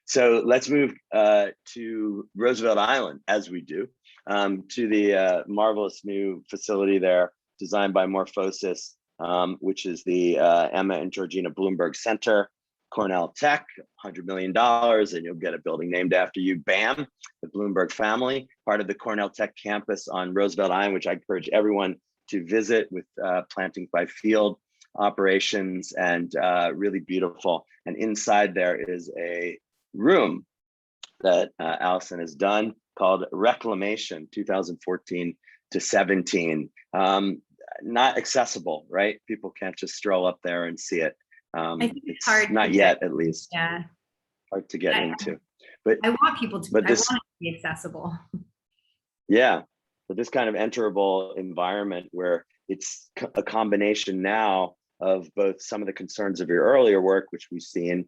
So let's move to Roosevelt Island, as we do, to the marvelous new facility there designed by Morphosis, which is the Emma and Georgina Bloomberg Center. Cornell Tech, $100 million, and you'll get a building named after you. Bam, the Bloomberg family, part of the Cornell Tech campus on Roosevelt Island, which I encourage everyone to visit with planting by field operations, and really beautiful. And inside there is a room that Alison has done called Reclamation 2014 to 17. Not accessible, right? People can't just stroll up there and see it. I think it's hard not yet, at least. Yeah, hard to get into. But I want people to. I want it to be accessible. Yeah, but this kind of enterable environment where it's a combination now of both some of the concerns of your earlier work, which we've seen,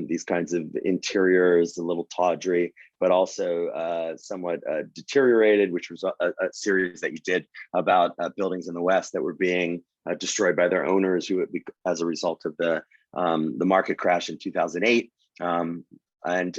these kinds of interiors, a little tawdry, but also somewhat deteriorated, which was a series that you did about buildings in the West that were being destroyed by their owners, who as a result of the market crash in 2008, and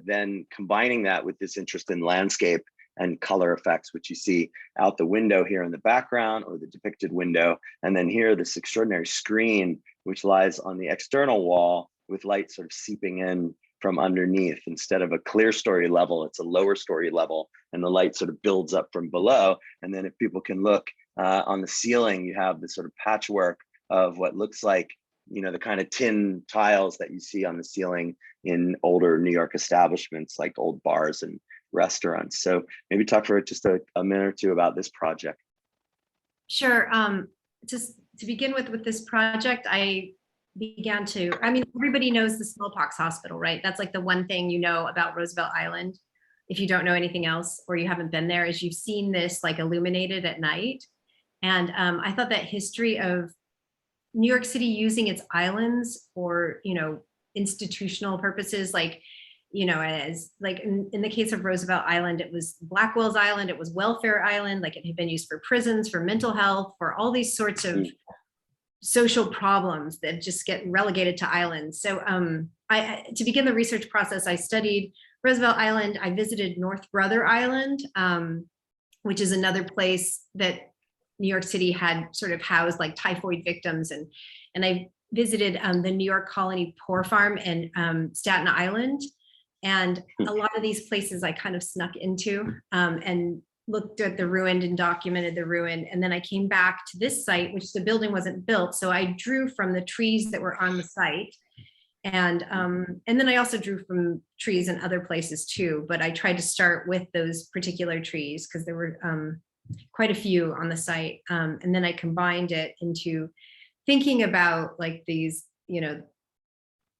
then combining that with this interest in landscape and color effects, which you see out the window here in the background, or the depicted window, and then here this extraordinary screen which lies on the external wall with light sort of seeping in from underneath. Instead of a clear story level, it's a lower story level, and the light sort of builds up from below. And then if people can look on the ceiling, you have this sort of patchwork of what looks like, the kind of tin tiles that you see on the ceiling in older New York establishments, like old bars and restaurants. So maybe talk for just a minute or two about this project. Sure. Just to begin with this project, everybody knows the smallpox hospital, right? That's like the one thing about Roosevelt Island. If you don't know anything else, or you haven't been there, is you've seen this like illuminated at night. And I thought that history of New York City using its islands for, institutional purposes, like, as like in the case of Roosevelt Island, it was Blackwell's Island, it was Welfare Island, like it had been used for prisons, for mental health, for all these sorts of social problems that just get relegated to islands. So to begin the research process, I studied Roosevelt Island. I visited North Brother Island, which is another place that New York City had sort of housed like typhoid victims. And I visited the New York Colony Poor Farm in Staten Island. And a lot of these places I kind of snuck into. And looked at the ruin and documented the ruin. And then I came back to this site, which the building wasn't built. So I drew from the trees that were on the site. And then I also drew from trees in other places too, but I tried to start with those particular trees because there were quite a few on the site. And then I combined it into thinking about like these, you know,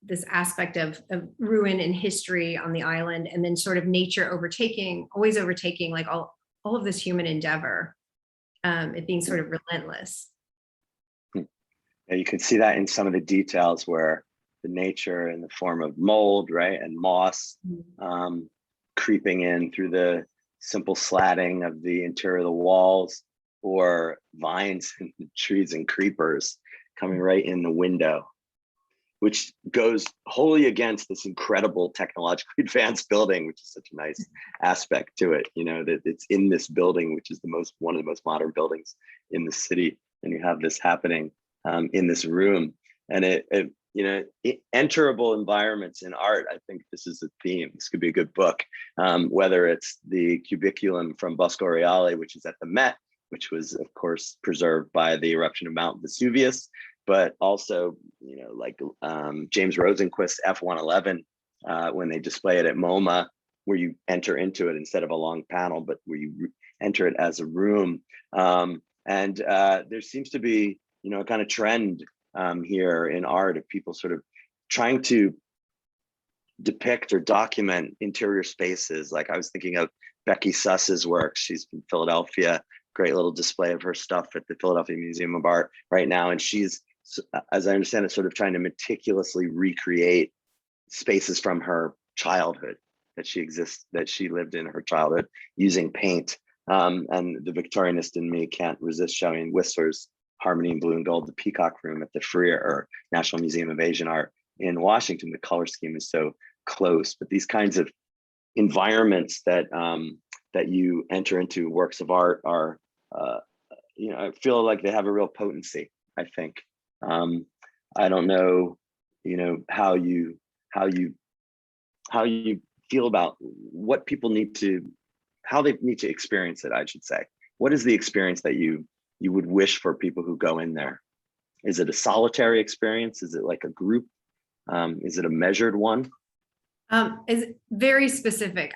this aspect of ruin and history on the island, and then sort of nature always overtaking like all of this human endeavor, it being sort of relentless. Yeah, you can see that in some of the details where the nature in the form of mold, right, and moss creeping in through the simple slatting of the interior of the walls, or vines and trees and creepers coming right in the window, which goes wholly against this incredible technologically advanced building, which is such a nice aspect to it, you know, that it's in this building, which is one of the most modern buildings in the city. And you have this happening in this room. And you know, enterable environments in art, I think this is a theme. This could be a good book, whether it's the cubiculum from Bosco Reale, which is at the Met, which was of course preserved by the eruption of Mount Vesuvius, but also, you know, like James Rosenquist's F-111, when they display it at MoMA, where you enter into it instead of a long panel, but where you enter it as a room. And there seems to be, you know, a kind of trend here in art of people sort of trying to depict or document interior spaces. Like I was thinking of Becky Suss's work. She's from Philadelphia, great little display of her stuff at the Philadelphia Museum of Art right now. And she's, as I understand it, sort of trying to meticulously recreate spaces from her childhood that she lived in her childhood using paint. And the Victorianist in me can't resist showing Whistler's Harmony in Blue and Gold, the Peacock Room at the Freer or National Museum of Asian Art in Washington. The color scheme is so close, but these kinds of environments that that you enter into works of art are, you know, I feel like they have a real potency, I think. I don't know, you know, how you feel about what people need to, how they need to experience it, I should say. What is the experience that you would wish for people who go in there? Is it a solitary experience? Is it like a group? Is it a measured one? Is very specific.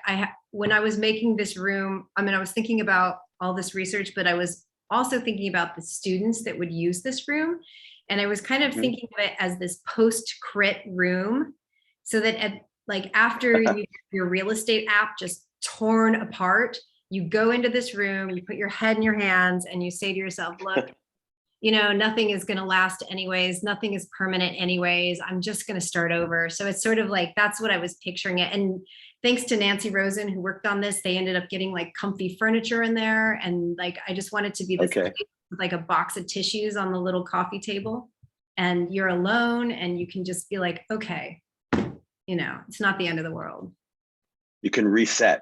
When I was making this room, I mean, I was thinking about all this research, but I was also thinking about the students that would use this room. And I was kind of thinking of it as this post-crit room, so that like after your real estate app just torn apart, you go into this room, you put your head in your hands and you say to yourself, look, you know, nothing is going to last anyways. Nothing is permanent anyways. I'm just going to start over. So it's sort of like, that's what I was picturing it. And thanks to Nancy Rosen, who worked on this, they ended up getting like comfy furniture in there. And like, I just want it to be this place with like a box of tissues on the little coffee table, and you're alone and you can just be like, okay, you know, it's not the end of the world. You can reset.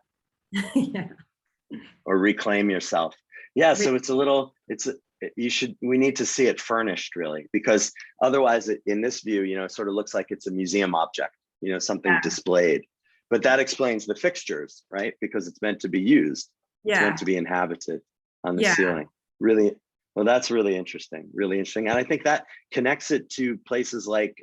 Yeah. Or reclaim yourself. Yeah, so it's a little, we need to see it furnished really, because otherwise in this view, you know, it sort of looks like it's a museum object, you know, something displayed. But that explains the fixtures, right? Because it's meant to be used. It's meant to be inhabited on the ceiling. Really, well, that's really interesting, really interesting. And I think that connects it to places like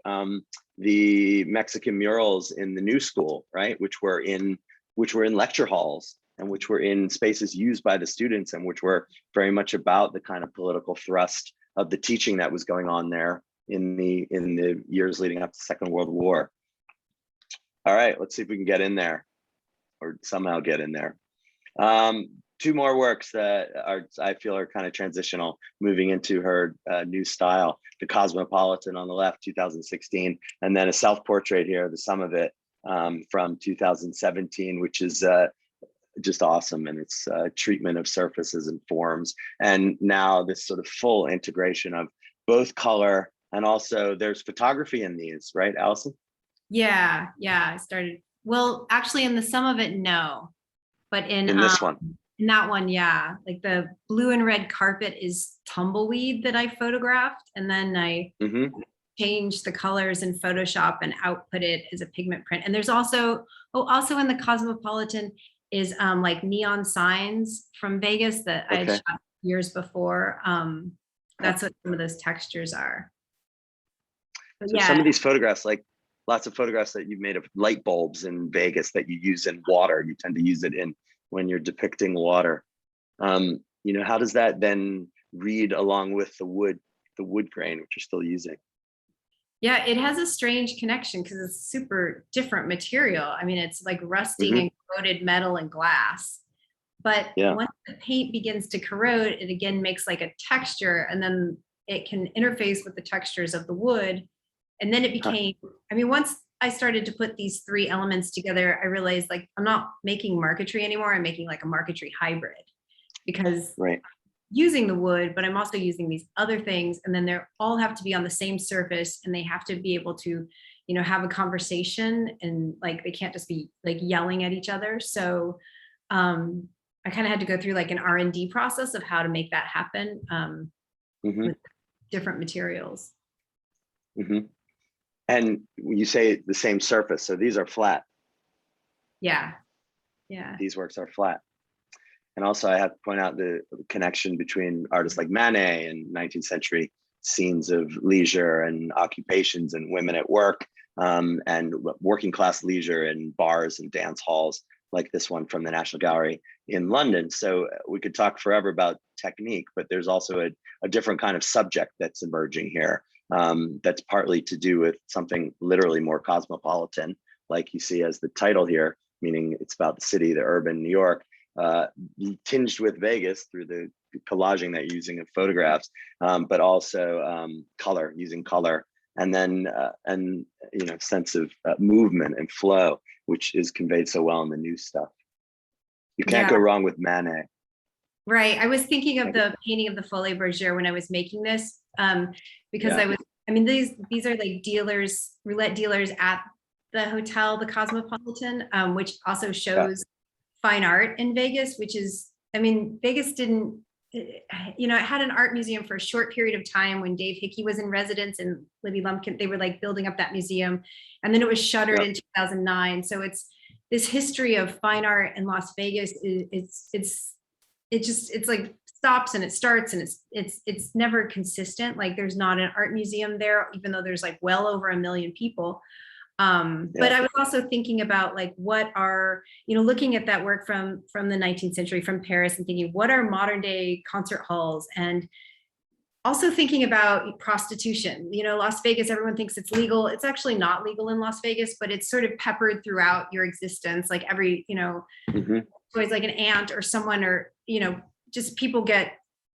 the Mexican murals in the New School, right? Which were in lecture halls, and which were in spaces used by the students, and which were very much about the kind of political thrust of the teaching that was going on there in the years leading up to the Second World War. All right, let's see if we can get in there, or somehow get in there. Two more works that I feel are kind of transitional, moving into her new style. The Cosmopolitan on the left, 2016, and then a self-portrait here, the sum of it, from 2017, which is just awesome, and it's treatment of surfaces and forms, and now this sort of full integration of both color and also there's photography in these, right, Alison? Yeah, I started, well, actually in the sum of it, no, but in this one, in that one, yeah, like the blue and red carpet is tumbleweed that I photographed, and then I changed the colors in Photoshop and output it as a pigment print. And there's also in the Cosmopolitan, is like neon signs from Vegas that I had Okay. shot years before. That's what some of those textures are. But So yeah, some of these photographs, like lots of photographs that you've made of light bulbs in Vegas that you use in water, you tend to use it in when you're depicting water. You know, how does that then read along with the wood grain, which you're still using? yeah, it has a strange connection because it's super different material. I mean, it's like rusting Mhm. and corroded metal and glass. But Yeah. once the paint begins to corrode, it again makes like a texture, and then it can interface with the textures of the wood. And then it became, I mean, once I started to put these three elements together, I realized like I'm not making marquetry anymore. I'm making like a marquetry hybrid because Right. using the wood, but I'm also using these other things. And then they all have to be on the same surface, and they have to be able to, you know, have a conversation, and like they can't just be like yelling at each other. So I kind of had to go through like an R&D process of how to make that happen Hmm. with different materials. Hmm. And you say the same surface, so these are flat. Yeah. Yeah. These works are flat. And also I have to point out the connection between artists like Manet and 19th century scenes of leisure and occupations and women at work, and working class leisure in bars and dance halls like this one from the National Gallery in London. So we could talk forever about technique, but there's also a different kind of subject that's emerging here, that's partly to do with something literally more cosmopolitan, like you see as the title here, meaning it's about the city, the urban New York, tinged with Vegas through the collaging that you're using of photographs, but also using color, and then you know, sense of movement and flow, which is conveyed so well in the new stuff. You can't go wrong with Manet. Right. I was thinking of the painting of the Folie Bergère when I was making this, because I mean, these are like dealers, roulette dealers at the hotel, the Cosmopolitan, which also shows fine art in Vegas, which is, I mean, Vegas didn't, you know, it had an art museum for a short period of time when Dave Hickey was in residence, and Libby Lumpkin, they were like building up that museum, and then it was shuttered in 2009. So it's this history of fine art in Las Vegas. It's like stops and it starts, and it's never consistent. Like there's not an art museum there, even though there's like well over 1 million people. But I was also thinking about like what are, you know, looking at that work from the 19th century from Paris, and thinking what are modern day concert halls, and also thinking about prostitution. You know, Las Vegas, everyone thinks it's legal. It's actually not legal in Las Vegas, but it's sort of peppered throughout your existence. Like every, you know, always like an aunt or someone, or, you know, just people get,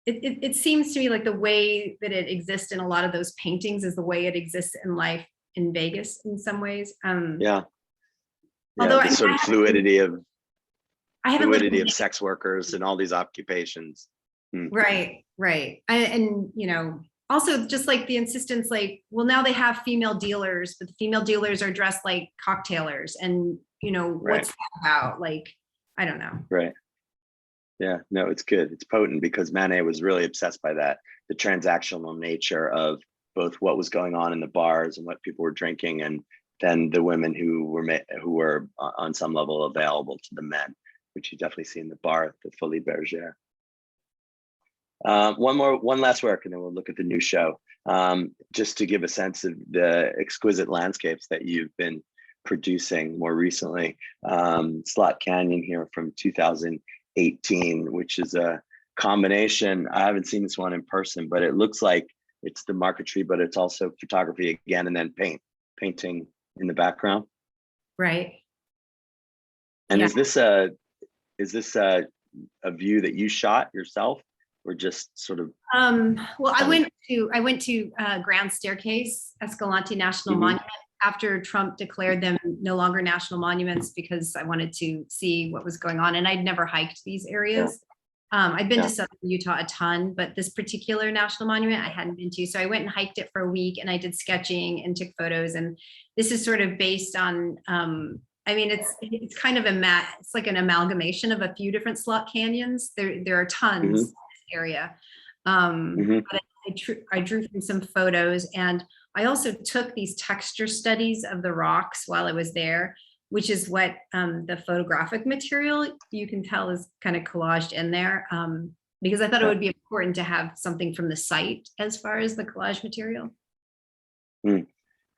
it seems to me like the way that it exists in a lot of those paintings is the way it exists in life in Vegas in some ways. Although the sort of fluidity of lived sex workers and all these occupations. Right. And you know, also just like the insistence, like, well, now they have female dealers, but the female dealers are dressed like cocktailers, and you know, what's that about? Like, I don't know. Right. Yeah, no, it's good. It's potent because Manet was really obsessed by that, the transactional nature of both what was going on in the bars and what people were drinking, and then the women who were on some level available to the men, which you definitely see in the bar, the Folie Bergère. One last work, and then we'll look at the new show, just to give a sense of the exquisite landscapes that you've been producing more recently. Slot Canyon here from 2018, which is a combination. I haven't seen this one in person, but it looks like it's the marquetry, but it's also photography again, and then painting in the background. Right. And is this a view that you shot yourself, or just sort of? Well, I went to Grand Staircase, Escalante National Monument, after Trump declared them no longer national monuments, because I wanted to see what was going on, and I'd never hiked these areas. I've been to Southern Utah a ton, but this particular national monument I hadn't been to. So I went and hiked it for a week, and I did sketching and took photos. And this is sort of based on, I mean, it's kind of it's like an amalgamation of a few different slot canyons. There are tons in this area. But I drew from some photos, and I also took these texture studies of the rocks while I was there. which is what the photographic material you can tell is kind of collaged in there, because I thought it would be important to have something from the site as far as the collage material. Mm.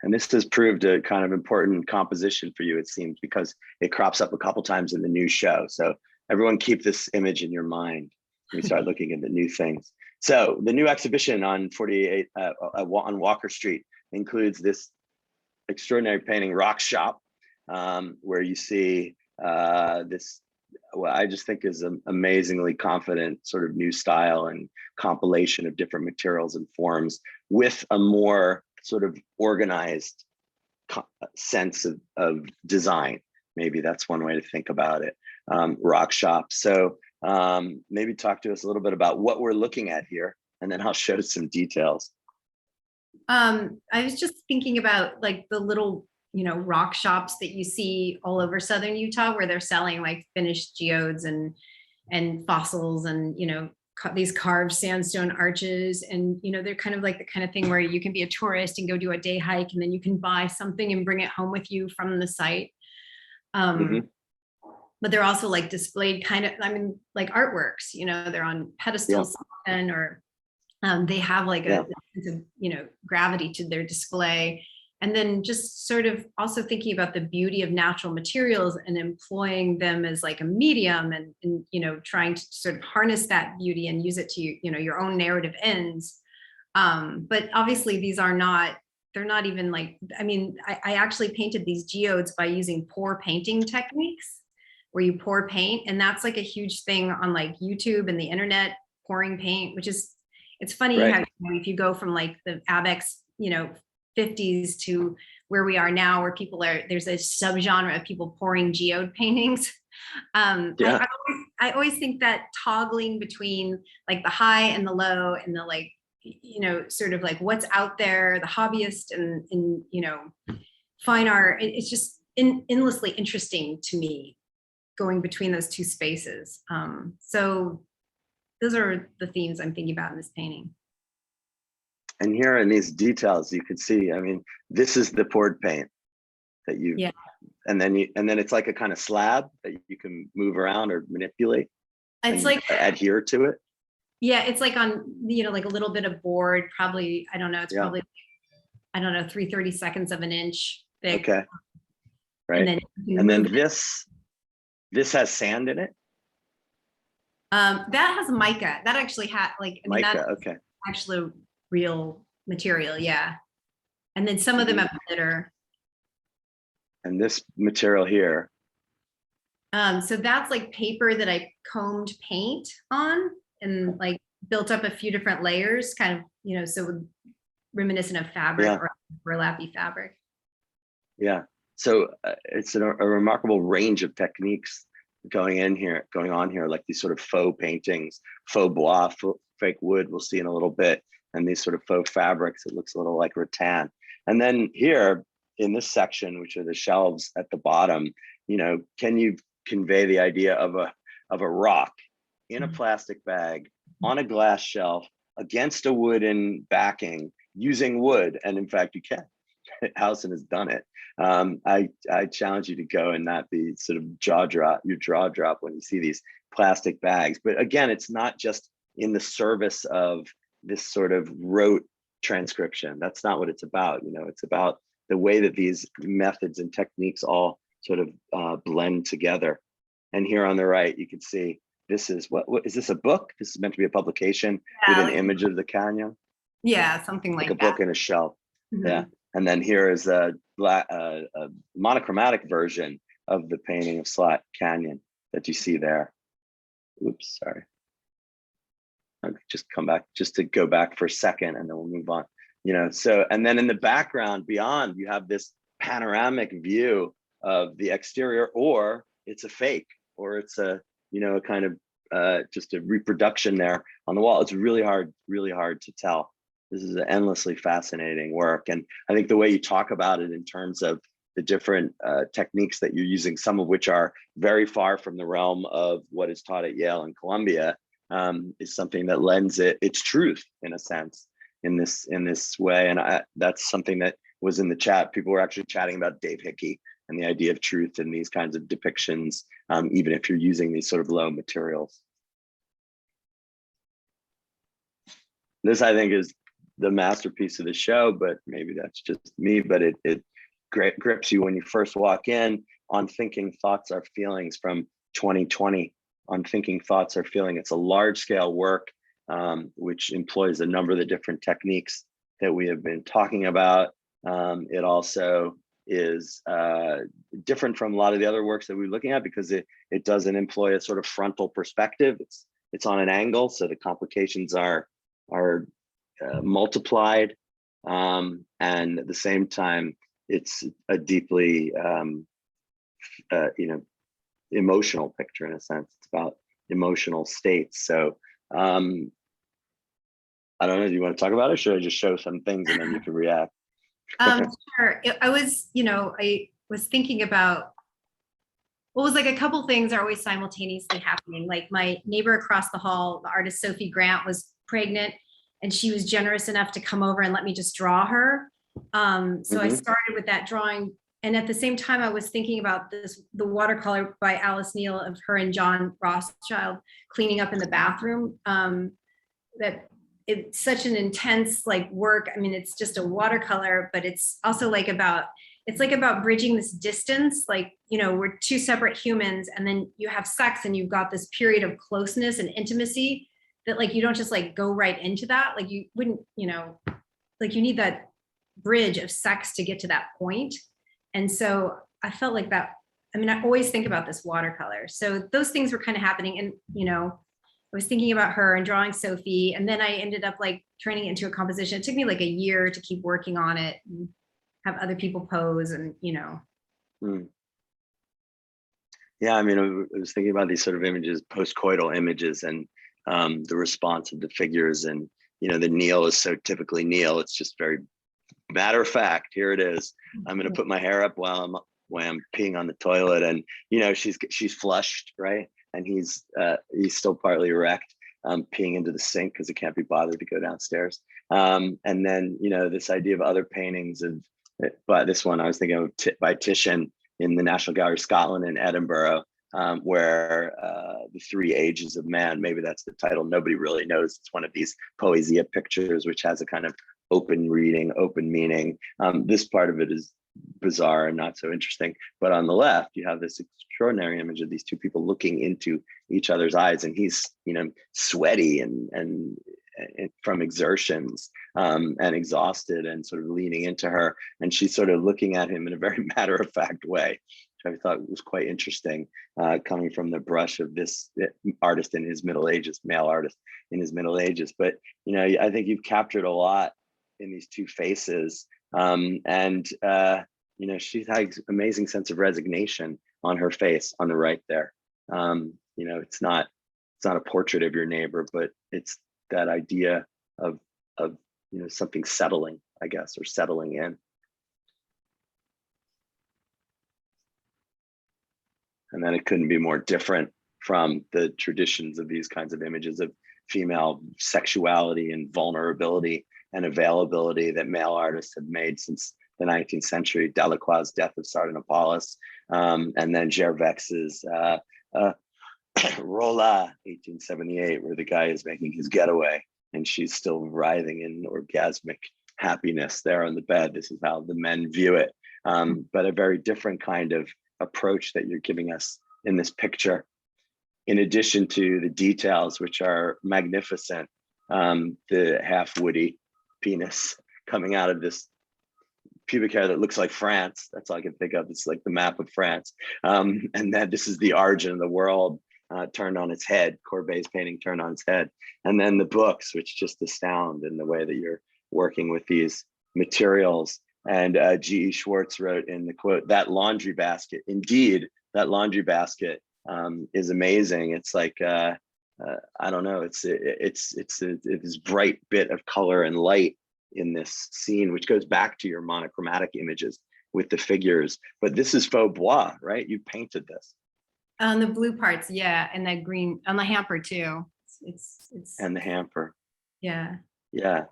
And this has proved a kind of important composition for you, it seems, because it crops up a couple times in the new show. So everyone keep this image in your mind when you start looking at the new things. So the new exhibition on 48 on Walker Street includes this extraordinary painting, Rockshox, where you see this, what I just think is an amazingly confident sort of new style and compilation of different materials and forms with a more sort of organized sense of design. Maybe that's one way to think about it. Rockshox. So maybe talk to us a little bit about what we're looking at here, and then I'll show some details. I was just thinking about like the little, rock shops that you see all over southern Utah, where they're selling like finished geodes and fossils and these carved sandstone arches, and they're kind of like the kind of thing where you can be a tourist and go do a day hike, and then you can buy something and bring it home with you from the site. But they're also like displayed kind of, like artworks, they're on pedestals, and or they have like a sense of gravity to their display. And then just sort of also thinking about the beauty of natural materials and employing them as like a medium, and trying to sort of harness that beauty and use it to your own narrative ends. But obviously these are not, they're not even like, I actually painted these geodes by using pour painting techniques, where you pour paint, and that's like a huge thing on like YouTube and the internet, pouring paint, which is, it's funny how if you go from like the Abex 50s to where we are now, where there's a subgenre of people pouring geode paintings. I always think that toggling between like the high and the low, and the like, sort of like what's out there, the hobbyist and fine art, it's just endlessly interesting to me, going between those two spaces. So those are the themes I'm thinking about in this painting. And here in these details, you can see, this is the poured paint that you, and then it's like a kind of slab that you can move around or manipulate. It's like adhere to it. Yeah, it's like on, like a little bit of board, probably, I don't know, it's probably, 3/32 of an inch thick. Okay. Right. And then this has sand in it. That has mica. That actually had like, mica, okay. Actually real material, yeah. And then some of them have glitter. And this material here. So that's like paper that I combed paint on and like built up a few different layers, kind of, so reminiscent of fabric or burlappy fabric. Yeah. So it's a remarkable range of techniques going on here, like these sort of faux paintings, faux bois, fake wood, we'll see in a little bit, and these sort of faux fabrics. It looks a little like rattan. And then here in this section, which are the shelves at the bottom, can you convey the idea of a rock in a plastic bag on a glass shelf against a wooden backing using wood? And in fact, you can. Alison has done it. I challenge you to go and not be sort of your jaw drop when you see these plastic bags. But again, it's not just in the service of this sort of rote transcription. That's not what it's about. It's about the way that these methods and techniques all sort of blend together. And here on the right, you can see this is what is this, a book? This is meant to be a publication with an image of the canyon. Yeah, something like a book and a shelf. Yeah. And then here is a monochromatic version of the painting of Slot Canyon that you see there. Oops, sorry. I'll just come back, just to go back for a second, and then we'll move on. So, and then in the background beyond, you have this panoramic view of the exterior, or it's a fake, or it's a, a kind of just a reproduction there on the wall. It's really hard to tell. This is an endlessly fascinating work. And I think the way you talk about it in terms of the different techniques that you're using, some of which are very far from the realm of what is taught at Yale and Columbia, is something that lends its truth, in a sense, in this way. And that's something that was in the chat. People were actually chatting about Dave Hickey and the idea of truth in these kinds of depictions, even if you're using these sort of low materials. This, I think, is the masterpiece of the show, but maybe that's just me, but it grips you when you first walk in. On Thinking Thoughts Are Feelings from 2020. On Thinking Thoughts Are Feeling. It's a large scale work which employs a number of the different techniques that we have been talking about. It also is different from a lot of the other works that we're looking at because it doesn't employ a sort of frontal perspective. It's on an angle, so the complications are multiplied, and at the same time, it's a deeply emotional picture in a sense. It's about emotional states. So I don't know, do you want to talk about it? Should I just show some things and then you can react? Sure. I was thinking about, well, it was like a couple things are always simultaneously happening. Like my neighbor across the hall, the artist Sophie Grant, was pregnant, and she was generous enough to come over and let me just draw her. So I started with that drawing. And at the same time, I was thinking about the watercolor by Alice Neal of her and John Rothschild cleaning up in the bathroom. That it's such an intense work. I mean, it's just a watercolor, but it's also about bridging this distance. We're two separate humans, and then you have sex, and you've got this period of closeness and intimacy that you don't just go right into that. You wouldn't, you need that bridge of sex to get to that point. And so I felt like that. I mean, I always think about this watercolor. So those things were kind of happening. And, I was thinking about her and drawing Sophie. And then I ended up turning it into a composition. It took me a year to keep working on it and have other people pose and. Yeah, I mean, I was thinking about these sort of images, post-coital images, and the response of the figures. And, the kneel is so typically kneel. It's just very matter of fact, here it is. I'm going to put my hair up while I'm peeing on the toilet, and she's flushed, right? And he's still partly erect, peeing into the sink because he can't be bothered to go downstairs. And then this idea of other paintings but this one I was thinking of by Titian in the National Gallery of Scotland in Edinburgh, where the Three Ages of Man, maybe that's the title. Nobody really knows. It's one of these poesia pictures, which has a kind of open reading, open meaning. This part of it is bizarre and not so interesting. But on the left, you have this extraordinary image of these two people looking into each other's eyes, and he's, sweaty and from exertions, and exhausted, and sort of leaning into her, and she's sort of looking at him in a very matter-of-fact way, which I thought was quite interesting, coming from the brush of this artist in his middle ages, male artist in his middle ages. But I think you've captured a lot in these two faces, and she has an amazing sense of resignation on her face on the right there. It's not a portrait of your neighbor, but it's that idea of something settling, I guess, or settling in. And then it couldn't be more different from the traditions of these kinds of images of female sexuality and vulnerability and availability that male artists have made since the 19th century, Delacroix's Death of Sardanapalus, and then Gervex's Rolla, 1878, where the guy is making his getaway and she's still writhing in orgasmic happiness there on the bed. This is how the men view it, but a very different kind of approach that you're giving us in this picture. In addition to the details, which are magnificent, the half-woody penis coming out of this pubic hair that looks like France. That's all I can think of. It's like the map of France. And then this is the origin of the world turned on its head, Courbet's painting turned on its head. And then the books, which just astound in the way that you're working with these materials. And G.E. Schwartz wrote in the quote, that laundry basket, indeed, that laundry basket is amazing. It's like, I don't know, it's this bright bit of color and light in this scene, which goes back to your monochromatic images with the figures. But this is faux bois, right? You painted this. On the blue parts, yeah, and that green on the hamper too. It's and the hamper. Yeah. Yeah.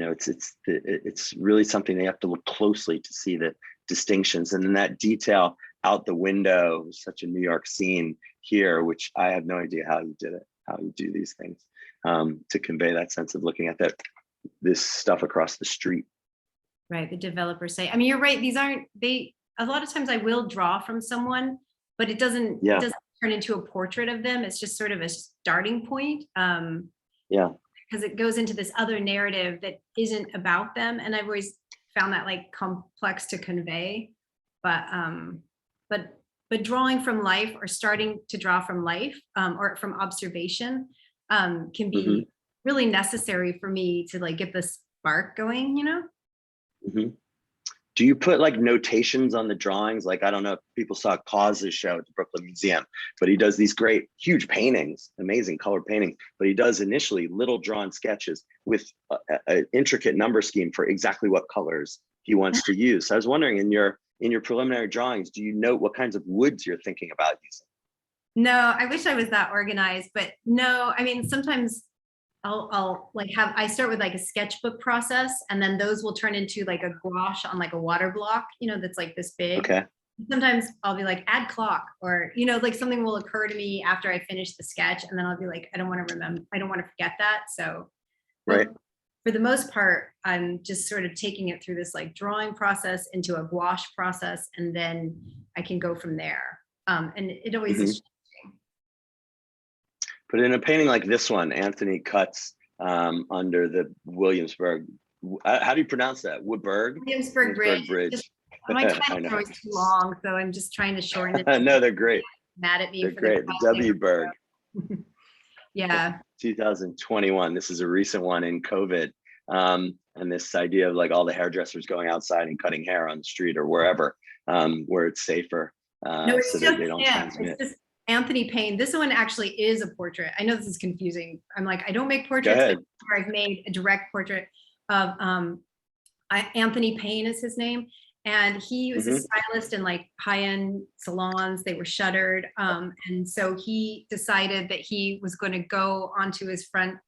it's really something they have to look closely to see the distinctions. And then that detail out the window, such a New York scene here, which I have no idea how you did it, how you do these things to convey that sense of looking at this stuff across the street. Right, the developers say, I mean, you're right, a lot of times I will draw from someone, but it doesn't turn into a portrait of them. It's just sort of a starting point. Because it goes into this other narrative that isn't about them. And I've always found that like complex to convey. But drawing from life or starting to draw from life or from observation can be really necessary for me to like get the spark going, you know? Do you put like notations on the drawings? Like, I don't know if people saw Cause's show at the Brooklyn Museum, but he does these great, huge paintings, amazing color paintings, but he does initially little drawn sketches with an intricate number scheme for exactly what colors he wants to use. So I was wondering, in your preliminary drawings, do you note what kinds of woods you're thinking about using? No, I wish I was that organized, but no, I mean, sometimes I'll like I start with like a sketchbook process, and then those will turn into like a gouache on like a water block, you know, that's like this big. Okay. Sometimes I'll be like, add clock, or, you know, like something will occur to me after I finish the sketch, and then I'll be like, I don't want to forget that. So right. For the most part, I'm just sort of taking it through this like drawing process into a gouache process, and then I can go from there. And it always is. But in a painting like this one, Anthony cuts under the Williamsburg. How do you pronounce that? Williamsburg Bridge. Just, my titles are always too long, so I'm just trying to shorten it. No, they're great. Mad at me. They're great. The W Berg. Yeah. 2021. This is a recent one in COVID. And this idea of like all the hairdressers going outside and cutting hair on the street or wherever, where it's safer. No, it's so just, that they don't transmit. It's just Anthony Payne. This one actually is a portrait. I know this is confusing. I'm like, I don't make portraits, but I've made a direct portrait of Anthony Payne is his name. And he was a stylist in like high-end salons. They were shuttered. And so he decided that he was going to go onto his front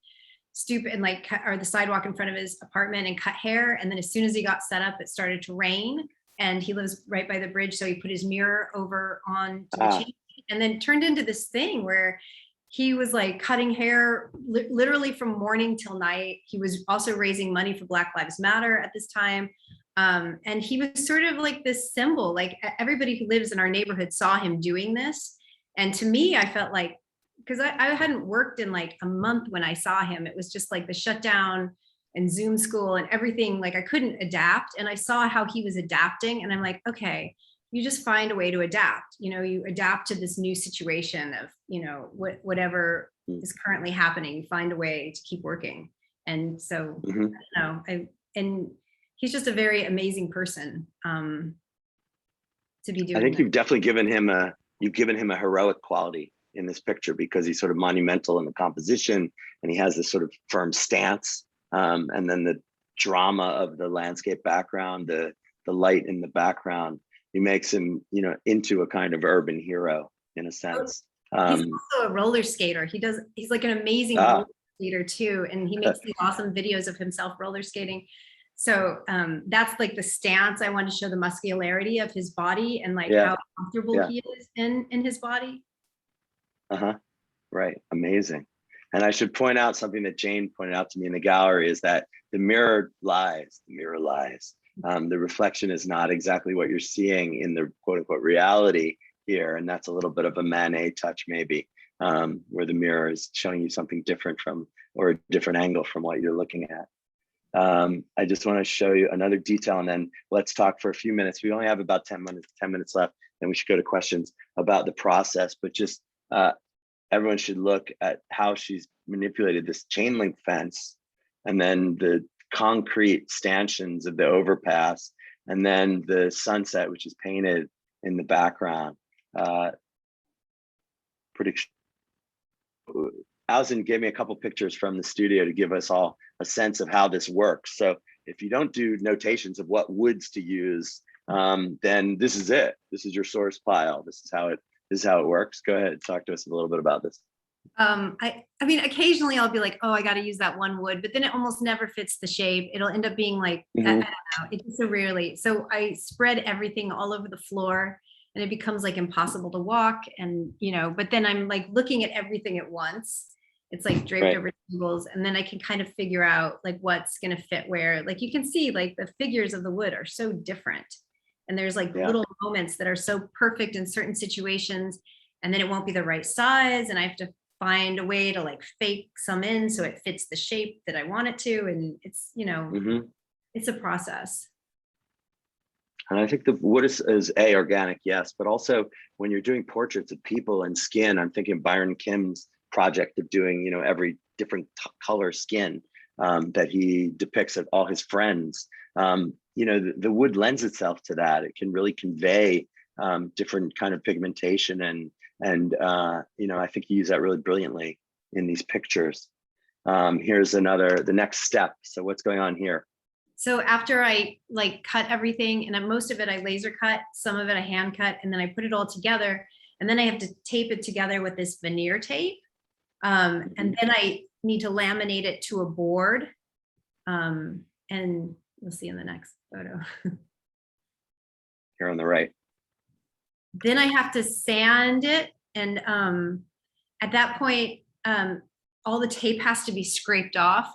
stoop and like, or the sidewalk in front of his apartment and cut hair. And then as soon as he got set up, it started to rain. And he lives right by the bridge. So he put his mirror over on to the chain, and then turned into this thing where he was like cutting hair literally from morning till night. He was also raising money for Black Lives Matter at this time. And he was sort of like this symbol, like everybody who lives in our neighborhood saw him doing this. And to me, I felt like, because I hadn't worked in like a month when I saw him, it was just like the shutdown and Zoom school and everything, like I couldn't adapt. And I saw how he was adapting, and I'm like, okay, you just find a way to adapt. You know, you adapt to this new situation of, you know, whatever is currently happening, you find a way to keep working. And so, I don't know, and he's just a very amazing person to be doing. I think you've definitely given him a heroic quality in this picture, because he's sort of monumental in the composition, and he has this sort of firm stance, and then the drama of the landscape background, the light in the background. He makes him, you know, into a kind of urban hero in a sense. He's also a roller skater. He's like an amazing roller skater too. And he makes these awesome videos of himself roller skating. So that's like the stance. I want to show the muscularity of his body and like how comfortable he is in his body. Right. Amazing. And I should point out something that Jane pointed out to me in the gallery, is that the mirror lies. The reflection is not exactly what you're seeing in the quote unquote reality here. And that's a little bit of a Manet touch maybe, where the mirror is showing you something different from, or a different angle from what you're looking at. I just want to show you another detail, and then let's talk for a few minutes. We only have about 10 minutes left, and we should go to questions about the process, but just everyone should look at how she's manipulated this chain link fence, and then the concrete stanchions of the overpass, and then the sunset, which is painted in the background. Alison gave me a couple pictures from the studio to give us all a sense of how this works. So if you don't do notations of what woods to use, then this is it. This is your source pile. This is how it works. Go ahead, talk to us a little bit about this. I mean, occasionally I'll be like, oh, I got to use that one wood, but then it almost never fits the shape. It'll end up being like, I don't know, it's just so rarely. So I spread everything all over the floor and it becomes like impossible to walk. And, but then I'm like looking at everything at once. It's like draped over tables. And then I can kind of figure out like what's going to fit where. Like you can see like the figures of the wood are so different. And there's like little moments that are so perfect in certain situations. And then it won't be the right size. And I have to find a way to like fake some in so it fits the shape that I want it to. And it's, it's a process. And I think the wood is organic, yes, but also when you're doing portraits of people and skin, I'm thinking Byron Kim's project of doing, every different color skin that he depicts of all his friends. The wood lends itself to that. It can really convey different kind of pigmentation and I think you use that really brilliantly in these pictures. Here's the next step. So what's going on here? So after I like cut everything, and most of it I laser cut, some of it I hand cut, and then I put it all together, and then I have to tape it together with this veneer tape. And then I need to laminate it to a board. And you'll see in the next photo. Here on the right. Then I have to sand it. And at that point, all the tape has to be scraped off.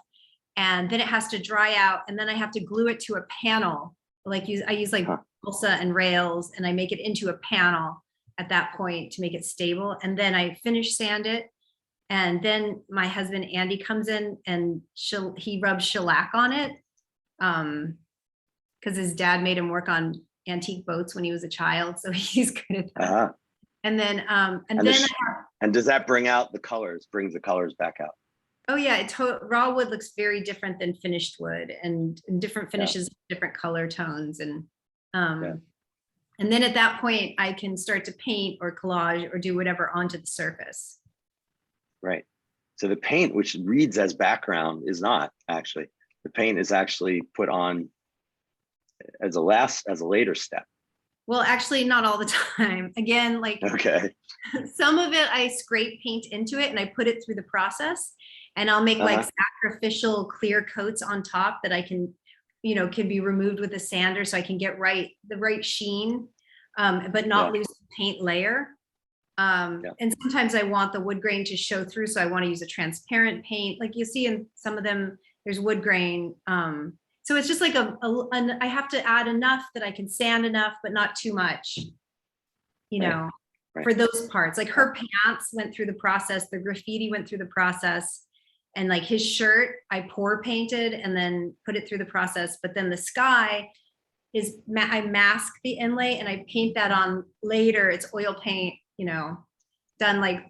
And then it has to dry out. And then I have to glue it to a panel. I use like balsa and rails, and I make it into a panel at that point to make it stable. And then I finish sand it. And then my husband, Andy, comes in and he rubs shellac on it. Because his dad made him work on antique boats when he was a child. So he's good at that. And then, and does that bring out the colors, brings the colors back out? Oh yeah, raw wood looks very different than finished wood, and different finishes, different color tones. And then at that point I can start to paint or collage or do whatever onto the surface. Right. So the paint, which reads as background, is not actually. The paint is actually put on as a later step. Well, actually not all the time. Again, like some of it I scrape paint into it and I put it through the process, and I'll make like sacrificial clear coats on top that I can, can be removed with a sander so I can get the right sheen, but not lose the paint layer. And sometimes I want the wood grain to show through, so I want to use a transparent paint. Like you see in some of them, there's wood grain. So it's just like I have to add enough that I can sand enough, but not too much, for those parts. Like her pants went through the process, the graffiti went through the process, and like his shirt, I pour painted and then put it through the process. But then the sky I mask the inlay and I paint that on later. It's oil paint, done like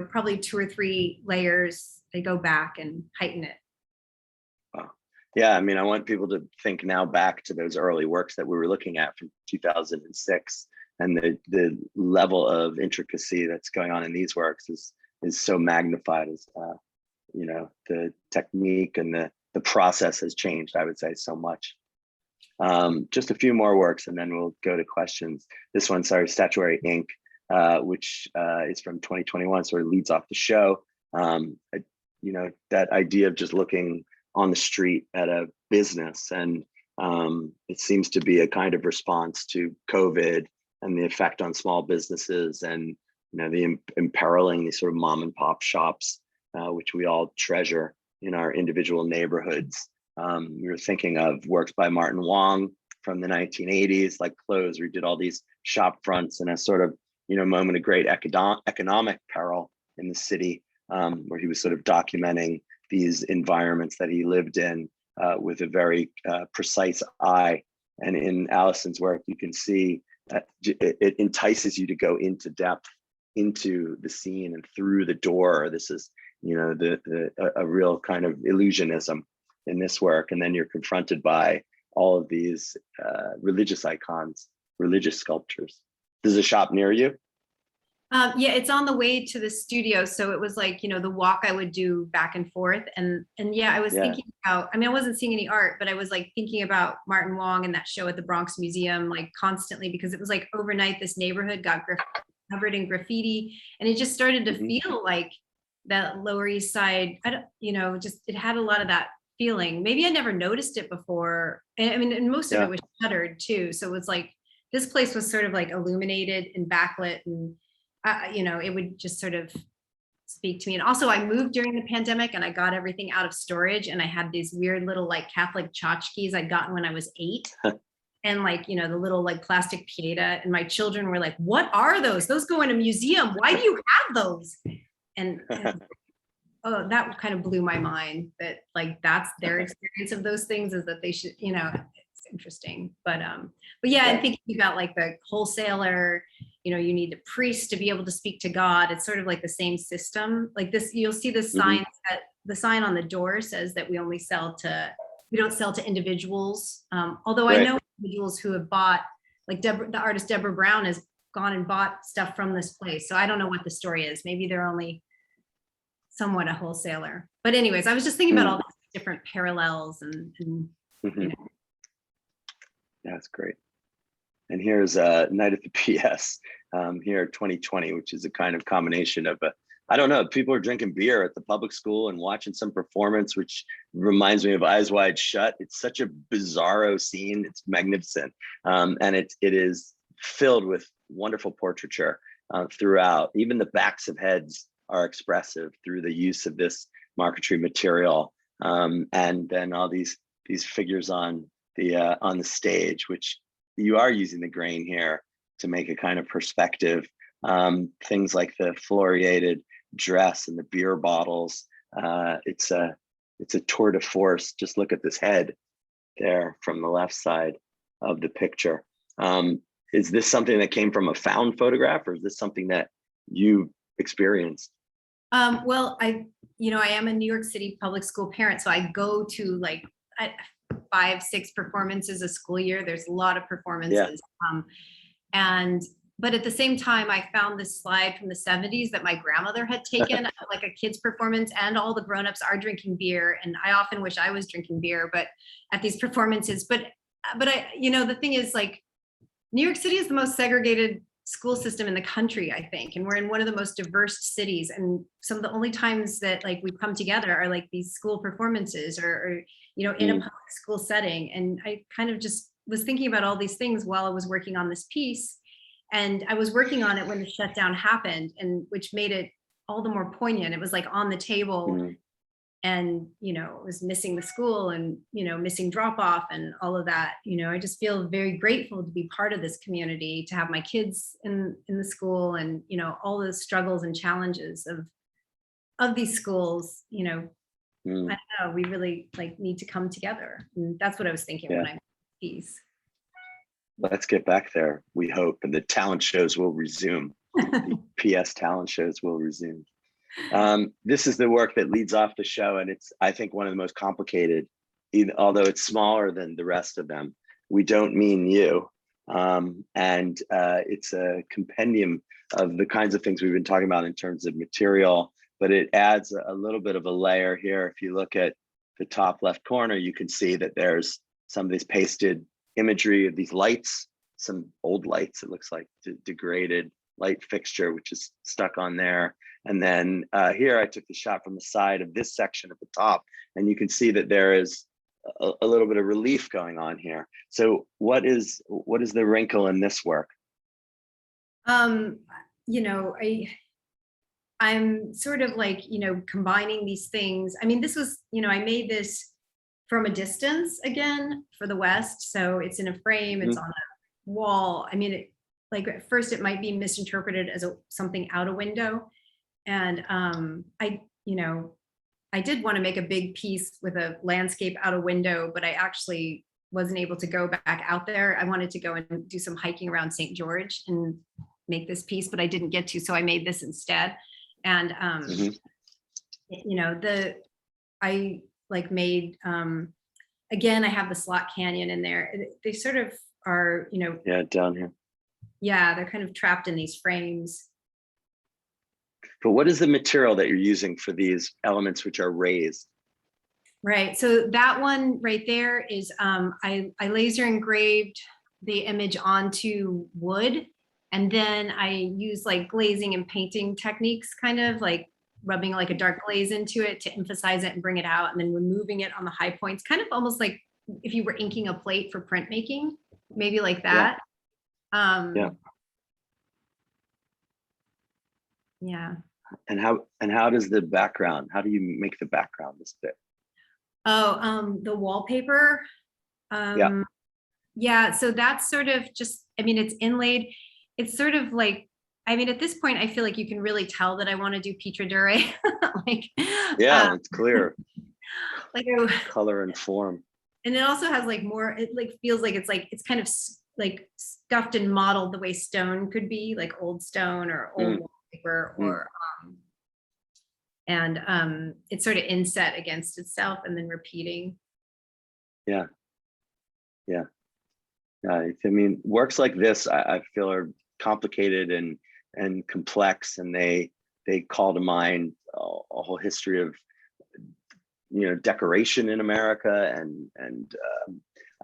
probably 2 or 3 layers. I go back and heighten it. Wow. Yeah, I mean, I want people to think now back to those early works that we were looking at from 2006, and the level of intricacy that's going on in these works is so magnified. As the technique and the process has changed, I would say, so much. Just a few more works and then we'll go to questions. This one, Statuary Inc., which is from 2021, sort of leads off the show. That idea of just looking on the street at a business, and it seems to be a kind of response to COVID and the effect on small businesses, and the imperiling these sort of mom and pop shops, which we all treasure in our individual neighborhoods. We were thinking of works by Martin Wong from the 1980s, like Clothes, where he did all these shop fronts in a sort of, moment of great economic peril in the city, where he was sort of documenting these environments that he lived in with a very precise eye. And in Alison's work, you can see that it entices you to go into depth into the scene and through the door. This is, a real kind of illusionism in this work. And then you're confronted by all of these religious icons, religious sculptures. There's a shop near you? Yeah, it's on the way to the studio. So it was like, the walk I would do back and forth. And yeah, I was thinking about, I wasn't seeing any art, but I was like thinking about Martin Wong and that show at the Bronx Museum, like constantly, because it was like overnight, this neighborhood got covered in graffiti. And it just started to feel like that Lower East Side, I don't, you know, just it had a lot of that feeling. Maybe I never noticed it before. And I mean, and most of it was shuttered too. So it was like, this place was sort of like illuminated and backlit, and you know, it would just sort of speak to me. And also I moved during the pandemic and I got everything out of storage, and I had these weird little like Catholic tchotchkes I'd gotten when I was 8. And like, you know, the little like plastic pieta, and my children were like, what are those? Those go in a museum. Why do you have those? And oh, that kind of blew my mind, that like, that's their experience of those things, is that they should, you know, it's interesting. But yeah, and thinking about like the wholesaler, you know, you need the priest to be able to speak to God. It's sort of like the same system. Like this, you'll see the sign that the sign on the door says that we don't sell to individuals. Although I know individuals who have bought, like the artist Deborah Brown has gone and bought stuff from this place. So I don't know what the story is. Maybe they're only somewhat a wholesaler. But anyways, I was just thinking about all these different parallels and you know. Yeah, that's great. And here's Night at the PS here 2020, which is a kind of combination of I don't know, people are drinking beer at the public school and watching some performance, which reminds me of Eyes Wide Shut. It's such a bizarro scene. It's magnificent. And it is filled with wonderful portraiture throughout. Even the backs of heads are expressive through the use of this marquetry material. And then all these figures on the stage, which you are using the grain here to make a kind of perspective. Things like the floriated dress and the beer bottles. It's a tour de force. Just look at this head there from the left side of the picture. Is this something that came from a found photograph, or is this something that you experienced? Well, I am a New York City public school parent, so I go to like 5-6 performances a school year. There's a lot of performances. But at the same time, I found this slide from the 70s that my grandmother had taken, like a kid's performance, and all the grownups are drinking beer. And I often wish I was drinking beer, but at these performances, but I, you know, the thing is, like, New York City is the most segregated school system in the country, I think. And we're in one of the most diverse cities. And some of the only times that like we come together are like these school performances or you know, in a public school setting. And I kind of just was thinking about all these things while I was working on this piece. And I was working on it when the shutdown happened, and which made it all the more poignant. It was like on the table, and, you know, it was missing the school and, you know, missing drop off and all of that. You know, I just feel very grateful to be part of this community, to have my kids in the school, and, you know, all the struggles and challenges of these schools. You know, I don't know, we really like need to come together. And that's what I was thinking when I made the piece. Let's get back there, we hope, and the talent shows will resume. The PS talent shows will resume. This is the work that leads off the show, and it's, I think, one of the most complicated, although it's smaller than the rest of them. We Don't Mean You. And it's a compendium of the kinds of things we've been talking about in terms of material, but it adds a little bit of a layer here. If you look at the top left corner, you can see that there's some of this pasted imagery of these lights, some old lights, it looks like degraded light fixture, which is stuck on there. And then here I took the shot from the side of this section at the top, and you can see that there is a little bit of relief going on here. So what is the wrinkle in this work? You know, I'm sort of like, you know, combining these things. I mean, this was, you know, I made this from a distance again for the West. So it's in a frame, it's on a wall. I mean, like at first it might be misinterpreted as something out a window. And I did want to make a big piece with a landscape out a window, but I actually wasn't able to go back out there. I wanted to go and do some hiking around St. George and make this piece, but I didn't get to, so I made this instead. And you know, I like made again, I have the slot canyon in there. They sort of are, you know, down here. Yeah, they're kind of trapped in these frames. But what is the material that you're using for these elements which are raised? Right, so that one right there is I laser engraved the image onto wood, and then I use like glazing and painting techniques, kind of like rubbing like a dark glaze into it to emphasize it and bring it out, and then removing it on the high points, kind of almost like if you were inking a plate for printmaking, maybe like that. Yeah. Yeah. And how does the background, how do you make the background this bit? Oh, the wallpaper. Yeah, so that's sort of just, I mean, it's inlaid. It's sort of like, I mean, at this point, I feel like you can really tell that I want to do Pietra Dure. Like, yeah, it's clear. Like color and form. And it also has like more, it like feels like it's kind of like scuffed and modeled the way stone could be, like old stone or old wallpaper, or and it's sort of inset against itself and then repeating. Yeah. I mean, works like this, I feel, are complicated and complex, and they call to mind a whole history of, decoration in America and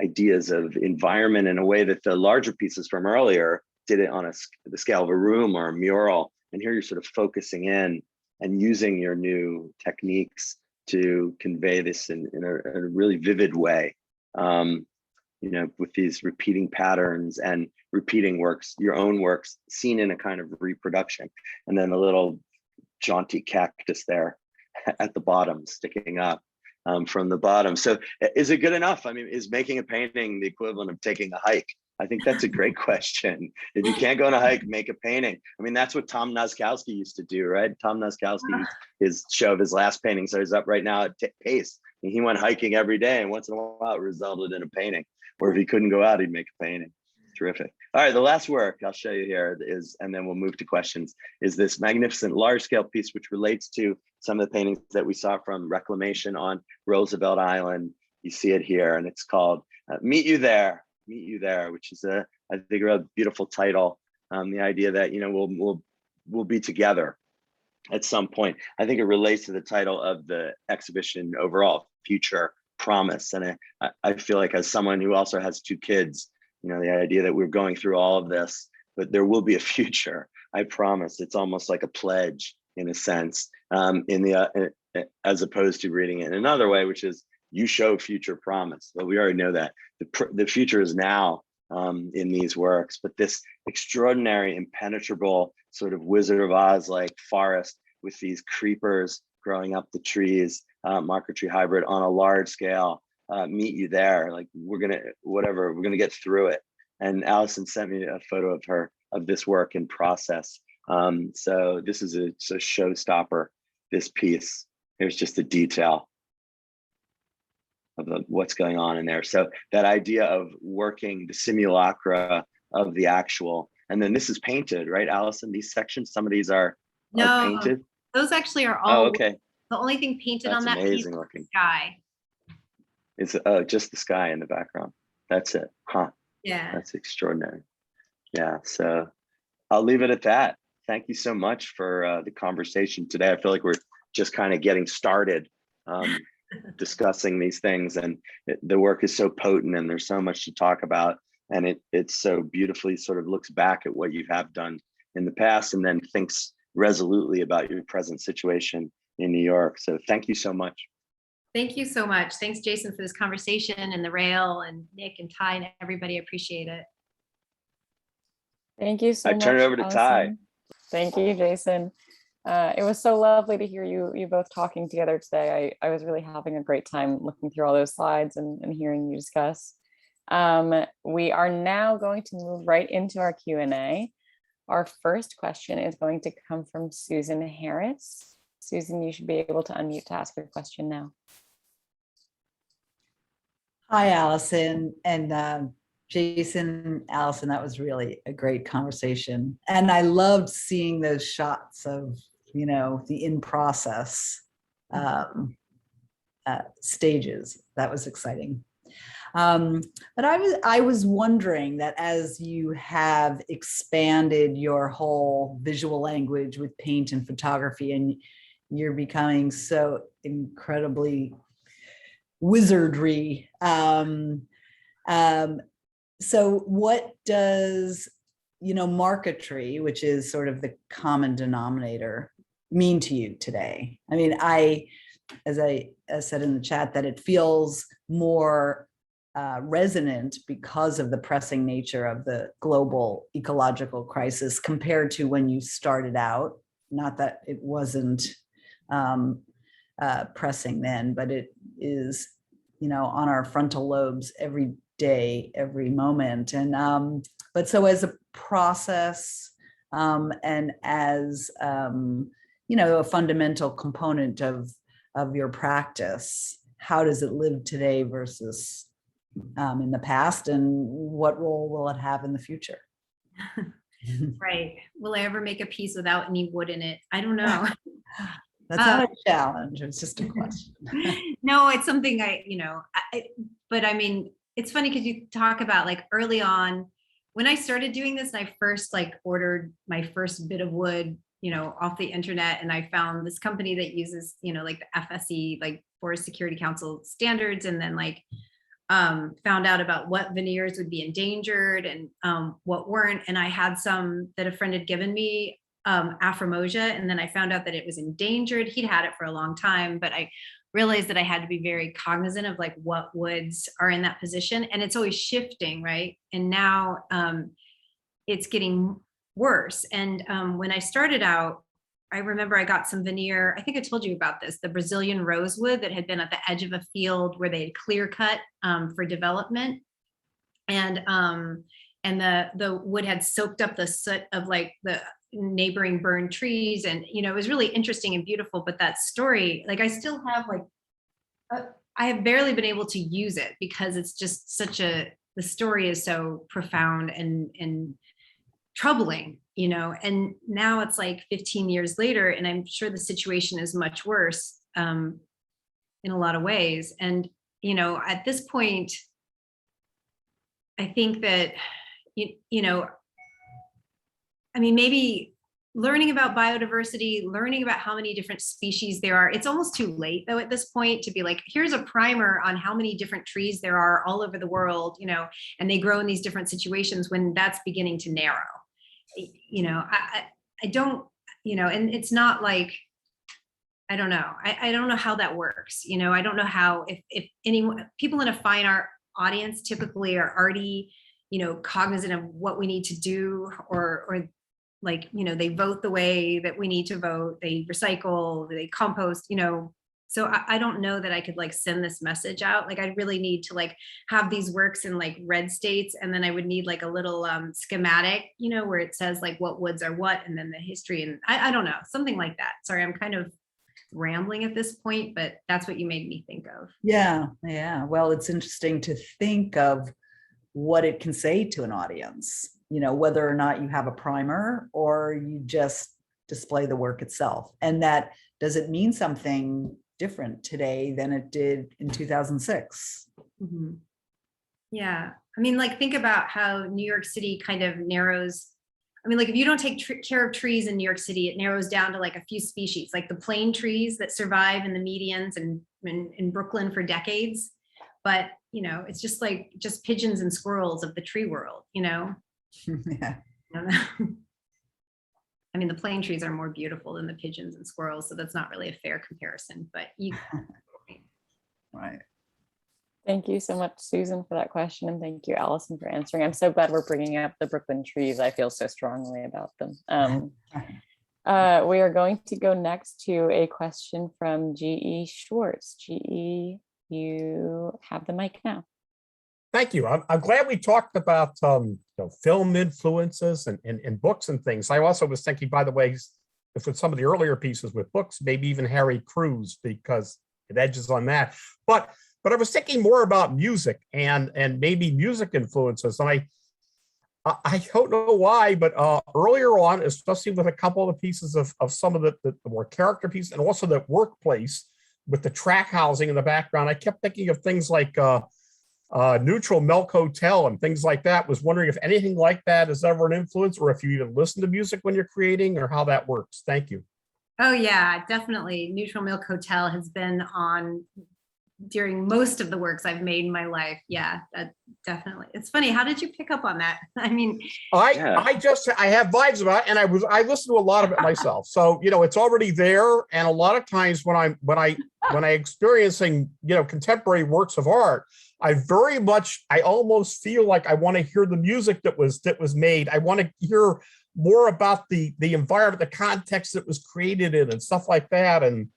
ideas of environment in a way that the larger pieces from earlier did it on the scale of a room or a mural. And here you're sort of focusing in and using your new techniques to convey this in a really vivid way. With these repeating patterns and repeating works, your own works seen in a kind of reproduction, and then a little jaunty cactus there at the bottom sticking up from the bottom. So is it good enough? I mean, is making a painting the equivalent of taking a hike? I think that's a great question. If you can't go on a hike, make a painting. I mean, that's what Tom Noskowski used to do, right? Tom Noskowski, his show of his last painting, so he's up right now at Pace. And he went hiking every day, and once in a while it resulted in a painting. Or if he couldn't go out, he'd make a painting. Terrific. All right, the last work I'll show you here is, and then we'll move to questions, is this magnificent large-scale piece, which relates to some of the paintings that we saw from Reclamation on Roosevelt Island. You see it here, and it's called Meet You There, which is I think a beautiful title. The idea that we'll be together at some point. I think it relates to the title of the exhibition overall, Future Promise. And I feel like, as someone who also has 2 kids, the idea that we're going through all of this, but there will be a future. I promise. It's almost like a pledge in a sense, as opposed to reading it in another way, which is you show future promise. Well, we already know that the future is now in these works, but this extraordinary, impenetrable sort of Wizard of Oz like forest with these creepers growing up the trees, marquetry hybrid on a large scale. Meet you there. Like we're gonna get through it. And Alison sent me a photo of this work in process. So this is a showstopper. This piece. Here's just a detail of what's going on in there. So that idea of working the simulacra of the actual, and then this is painted, right, Alison? These sections, some of these are painted. Those actually are all. Oh, okay. The only thing painted That's on that piece is the sky. It's just the sky in the background. That's it. Huh. Yeah. That's extraordinary. Yeah. So I'll leave it at that. Thank you so much for the conversation today. I feel like we're just kind of getting started discussing these things, and the work is so potent and there's so much to talk about. And it's so beautifully sort of looks back at what you have done in the past and then thinks resolutely about your present situation in New York. So thank you so much. Thank you so much. Thanks, Jason, for this conversation, and the Rail, and Nick and Ty and everybody. I appreciate it. Thank you so much. I turn it over to Alison. Ty. Thank you, Jason. It was so lovely to hear you both talking together today. I was really having a great time looking through all those slides and hearing you discuss. We are now going to move right into our Q&A. Our first question is going to come from Susan Harris. Susan, you should be able to unmute to ask your question now. Hi, Alison and Jason. Alison, that was really a great conversation. And I loved seeing those shots of, the in-process stages. That was exciting. But I was wondering that as you have expanded your whole visual language with paint and photography, and you're becoming so incredibly wizardry. So what does, marquetry, which is sort of the common denominator, mean to you today? I mean, as I said in the chat, that it feels more resonant because of the pressing nature of the global ecological crisis compared to when you started out. Not that it wasn't pressing then, but it is, on our frontal lobes every day, every moment. And but so as a process and as a fundamental component of your practice, how does it live today versus in the past, and what role will it have in the future? Right. Will I ever make a piece without any wood in it? I don't know. That's not a challenge. It's just a question. No, it's something but I mean, it's funny because you talk about like early on when I started doing this and I first like ordered my first bit of wood, off the internet, and I found this company that uses, like the FSE, like Forest Security Council standards, and then like found out about what veneers would be endangered and what weren't. And I had some that a friend had given me, Afrormosia, and then I found out that it was endangered. He'd had it for a long time, but I realized that I had to be very cognizant of like what woods are in that position, and it's always shifting, right? And now it's getting worse. And when I started out, I remember I got some veneer. I think I told you about this, the Brazilian rosewood that had been at the edge of a field where they had clear cut for development. And the wood had soaked up the soot of like the neighboring burned trees. And, it was really interesting and beautiful. But that story, like I still have like, I have barely been able to use it because it's just the story is so profound and troubling, and now it's like 15 years later, and I'm sure the situation is much worse in a lot of ways. And, at this point, I think that, I mean, maybe learning about biodiversity, learning about how many different species there are, it's almost too late though at this point to be like, here's a primer on how many different trees there are all over the world, and they grow in these different situations, when that's beginning to narrow. I don't, and it's not like, I don't know. I don't know how that works. I don't know how, if anyone, people in a fine art audience typically are already, cognizant of what we need to do, or like, they vote the way that we need to vote, they recycle, they compost, so I don't know that I could like send this message out. Like I really need to like have these works in like red states, and then I would need like a little schematic, where it says like what woods are what, and then the history, and I don't know, something like that. Sorry, I'm kind of rambling at this point, but that's what you made me think of. Yeah. Well, it's interesting to think of what it can say to an audience, whether or not you have a primer or you just display the work itself. And that, does it mean something different today than it did in 2006? Mm-hmm. Yeah. I mean, like, think about how New York City kind of narrows. I mean, like, if you don't take care of trees in New York City, it narrows down to like a few species, like the plane trees that survive in the medians and in Brooklyn for decades. But, it's just like pigeons and squirrels of the tree world, Yeah. I don't know. I mean, the plane trees are more beautiful than the pigeons and squirrels, so that's not really a fair comparison, but you. Right. Thank you so much, Susan, for that question. And thank you, Allison, for answering. I'm so glad we're bringing up the Brooklyn trees. I feel so strongly about them. We are going to go next to a question from G.E. Schwartz. G.E., you have the mic now. Thank you. I'm glad we talked about film influences and books and things. I also was thinking, by the way, with some of the earlier pieces with books, maybe even Harry Crews, because it edges on that. But I was thinking more about music and maybe music influences. And I don't know why, but earlier on, especially with a couple of pieces of some of the more character pieces, and also the workplace with the track housing in the background, I kept thinking of things like Neutral Milk Hotel and things like that. Was wondering if anything like that is ever an influence, or if you even listen to music when you're creating, or how that works. Thank you. Oh yeah, definitely. Neutral Milk Hotel has been on during most of the works I've made in my life. Yeah, that definitely. It's funny. How did you pick up on that? I mean, I have vibes about it, and I listen to a lot of it myself. So, it's already there. And a lot of times when I experiencing, contemporary works of art, I almost feel like I want to hear the music that was made. I want to hear more about the environment, the context that was created in, and stuff like that. And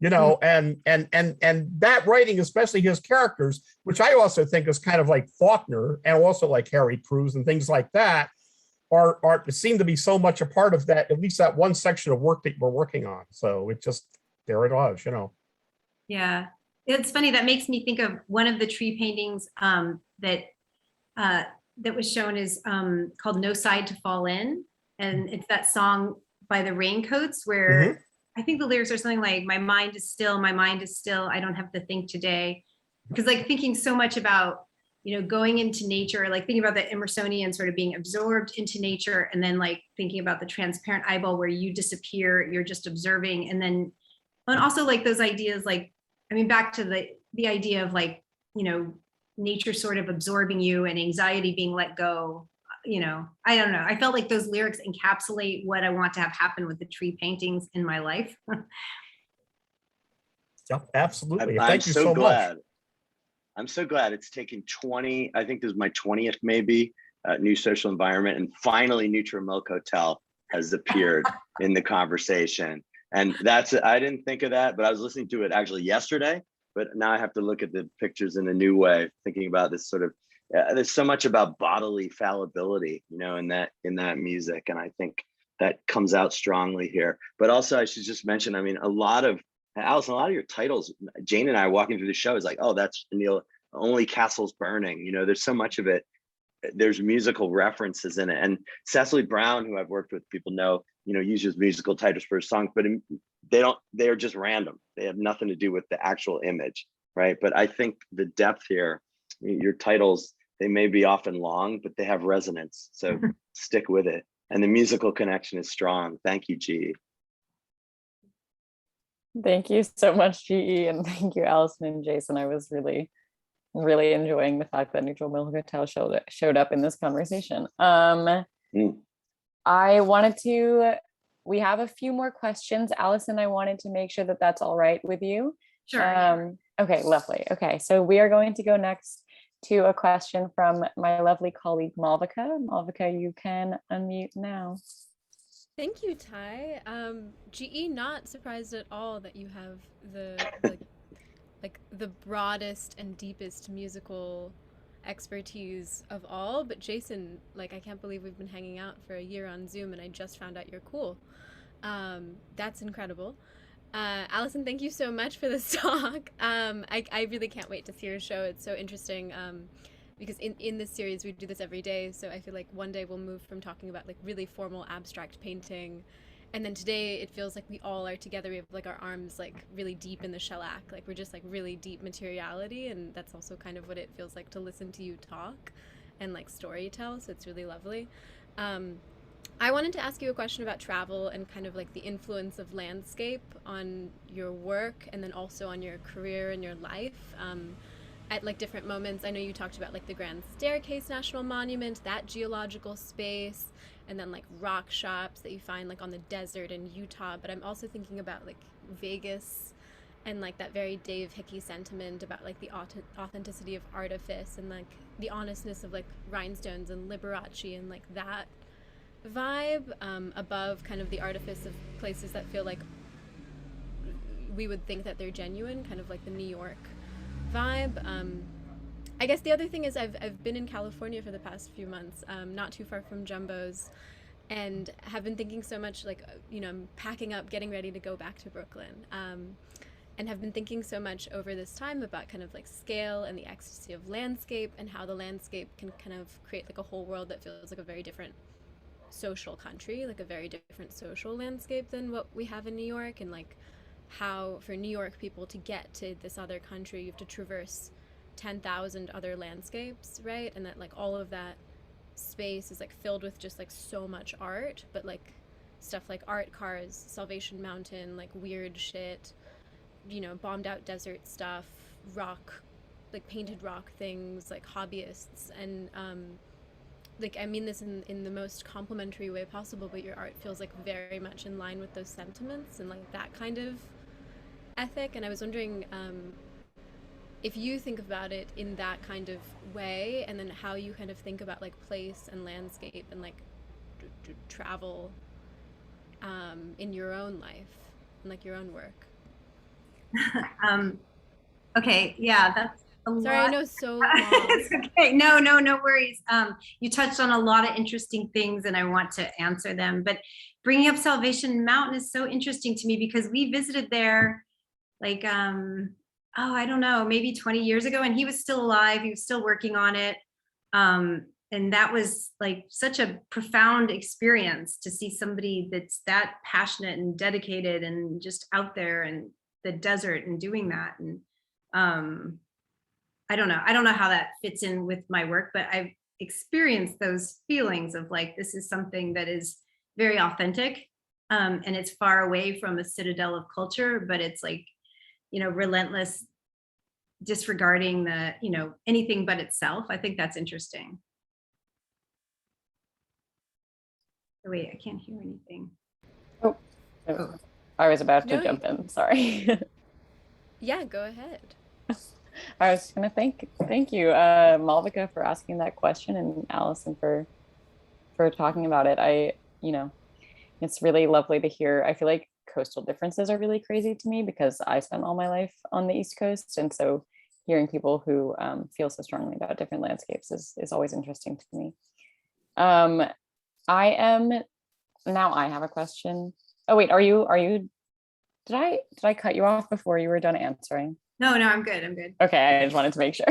and that writing, especially his characters, which I also think is kind of like Faulkner and also like Harry Crews and things like that, are seem to be so much a part of that, at least that one section of work that we're working on. So it just, there it was, Yeah, it's funny. That makes me think of one of the tree paintings that was shown is called "No Side to Fall In," and it's that song by the Raincoats where I think the lyrics are something like, my mind is still, I don't have to think today. Because like thinking so much about, going into nature, like thinking about the Emersonian sort of being absorbed into nature, and then like thinking about the transparent eyeball where you disappear, you're just observing. And also like those ideas, like, I mean, back to the idea of like, nature sort of absorbing you and anxiety being let go. I don't know. I felt like those lyrics encapsulate what I want to have happen with the tree paintings in my life. Yep, absolutely. I'm Thank you so glad. much. I'm so glad it's taken 20, I think this is my 20th maybe, New Social Environment, and finally Neutral Milk Hotel has appeared in the conversation. And I didn't think of that, but I was listening to it actually yesterday, but now I have to look at the pictures in a new way, thinking about this sort of, there's so much about bodily fallibility, in that music. And I think that comes out strongly here. But also I should just mention, I mean, Alison, a lot of your titles, Jane and I walking through the show is like, oh, that's Neil, Only Castles Burning. There's so much of it. There's musical references in it. And Cecily Brown, who I've worked with, people know, uses musical titles for her songs, but they're just random. They have nothing to do with the actual image, right? But I think the depth here, your titles, they may be often long, but they have resonance. So stick with it. And the musical connection is strong. Thank you, G. Thank you so much, GE, and thank you, Alison and Jason. I was really, really enjoying the fact that Neutral Milk Hotel showed up in this conversation. I wanted to, we have a few more questions. Alison, I wanted to make sure that that's all right with you. Sure. Okay, lovely. Okay, so we are going to go next to a question from my lovely colleague, Malvika. Malvika, you can unmute now. Thank you, Ty. GE, not surprised at all that you have the the broadest and deepest musical expertise of all. But Jason, I can't believe we've been hanging out for a year on Zoom and I just found out you're cool. That's incredible. Alison, thank you so much for this talk. I really can't wait to see your show. It's so interesting. Because in this series we do this every day, so I feel like one day we'll move from talking about really formal abstract painting, and then today it feels like we all are together. We have our arms really deep in the shellac, we're just really deep materiality, and that's also kind of what it feels like to listen to you talk and story tell. So it's really lovely. I wanted to ask you a question about travel and kind of the influence of landscape on your work and then also on your career and your life. At different moments, I know you talked about the Grand Staircase National Monument, that geological space, and then rock shops that you find on the desert in Utah. But I'm also thinking about Vegas and that very Dave Hickey sentiment about the authenticity of artifice and the honestness of rhinestones and Liberace and that vibe above kind of the artifice of places that feel we would think that they're genuine, kind of the New York vibe. I guess the other thing is I've been in California for the past few months, not too far from Jumbo's, and have been thinking so much I'm packing up, getting ready to go back to Brooklyn, and have been thinking so much over this time about kind of scale and the ecstasy of landscape and how the landscape can kind of create a whole world that feels a very different social country, a very different social landscape than what we have in New York, and how for New York people to get to this other country, you have to traverse 10,000 other landscapes, right? And that all of that space is filled with just so much art, but stuff like art cars, Salvation Mountain, weird shit, bombed out desert stuff, rock, like painted rock things, like hobbyists, and like I mean this in the most complimentary way possible, but your art feels like very much in line with those sentiments and like that kind of ethic. And I was wondering if you think about it in that kind of way, and then how you kind of think about like place and landscape and like travel in your own life and like your own work. Okay, yeah, that's a Sorry, lot. I know so long. It's okay. No worries. You touched on a lot of interesting things and I want to answer them, but bringing up Salvation Mountain is so interesting to me because we visited there like, I don't know, maybe 20 years ago, and he was still alive. He was still working on it. And that was like such a profound experience to see somebody that's that passionate and dedicated and just out there in the desert and doing that. And I don't know how that fits in with my work, but I've experienced those feelings of like, this is something that is very authentic, and it's far away from a citadel of culture, but it's like, relentless disregarding the, anything but itself. I think that's interesting. Oh, wait, I can't hear anything. Oh. I was about to jump in, sorry. Yeah, go ahead. I was going to thank you, Malvika, for asking that question, and Allison for talking about it. It's really lovely to hear. I feel like coastal differences are really crazy to me because I spent all my life on the East Coast, and so hearing people who feel so strongly about different landscapes is always interesting to me. I have a question. Oh wait, did I cut you off before you were done answering? No, I'm good. Okay, I just wanted to make sure.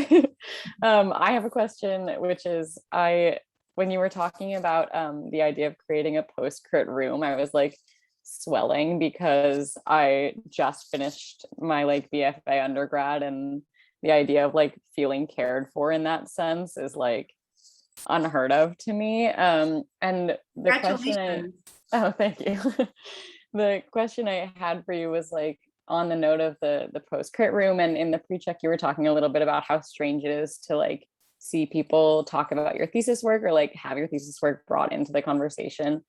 I have a question, which is when you were talking about the idea of creating a post-crit room, I was like swelling because I just finished my like BFA undergrad, and the idea of like feeling cared for in that sense is like unheard of to me. And the question thank you. The question I had for you was like on the note of the post-crit room, and in the pre-check you were talking a little bit about how strange it is to like see people talk about your thesis work or like have your thesis work brought into the conversation.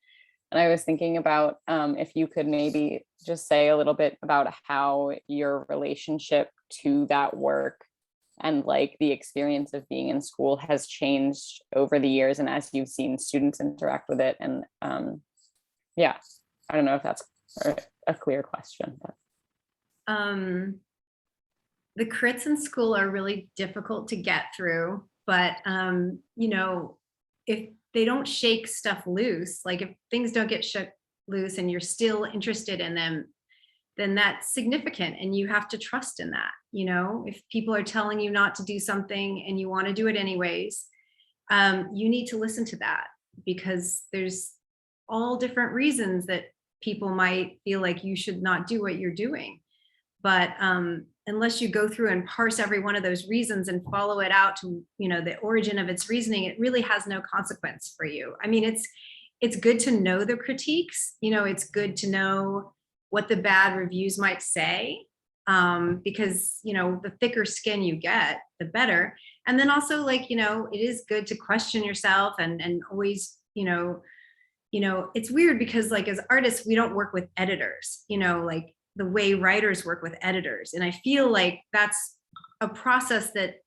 And I was thinking about if you could maybe just say a little bit about how your relationship to that work and like the experience of being in school has changed over the years, and as you've seen students interact with it. And yeah, I don't know if that's a clear question, but. The crits in school are really difficult to get through, but if they don't shake stuff loose, like if things don't get shook loose and you're still interested in them, then that's significant, and you have to trust in that. If people are telling you not to do something and you want to do it anyways, you need to listen to that, because there's all different reasons that people might feel like you should not do what you're doing. But unless you go through and parse every one of those reasons and follow it out to, the origin of its reasoning, it really has no consequence for you. I mean, it's good to know the critiques, it's good to know what the bad reviews might say, because, the thicker skin you get, the better. And then also like, it is good to question yourself and always, it's weird because like as artists, we don't work with editors, like the way writers work with editors. And I feel like that's a process that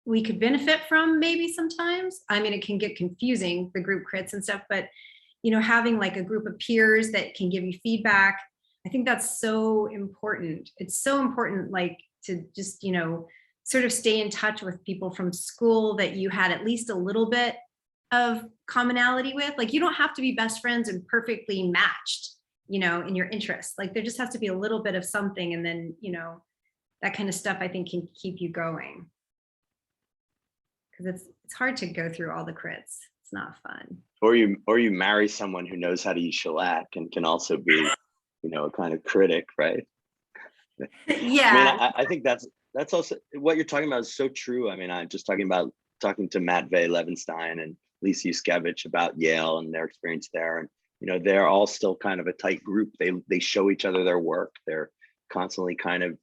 we could benefit from maybe sometimes. I mean, it can get confusing, the group crits and stuff, but, having like a group of peers that can give you feedback, I think that's so important. It's so important, like to just, sort of stay in touch with people from school that you had at least a little bit of commonality with. Like, you don't have to be best friends and perfectly matched, in your interests. Like there just has to be a little bit of something. And then, that kind of stuff I think can keep you going. Because it's hard to go through all the crits. It's not fun. Or you marry someone who knows how to use shellac and can also be, a kind of critic, right? Yeah. I mean, I think that's also what you're talking about is so true. I mean, I'm just talking to Matt Vey Levenstein and Lisa Yuskevich about Yale and their experience there. And, they're all still kind of a tight group. They show each other their work. They're constantly kind of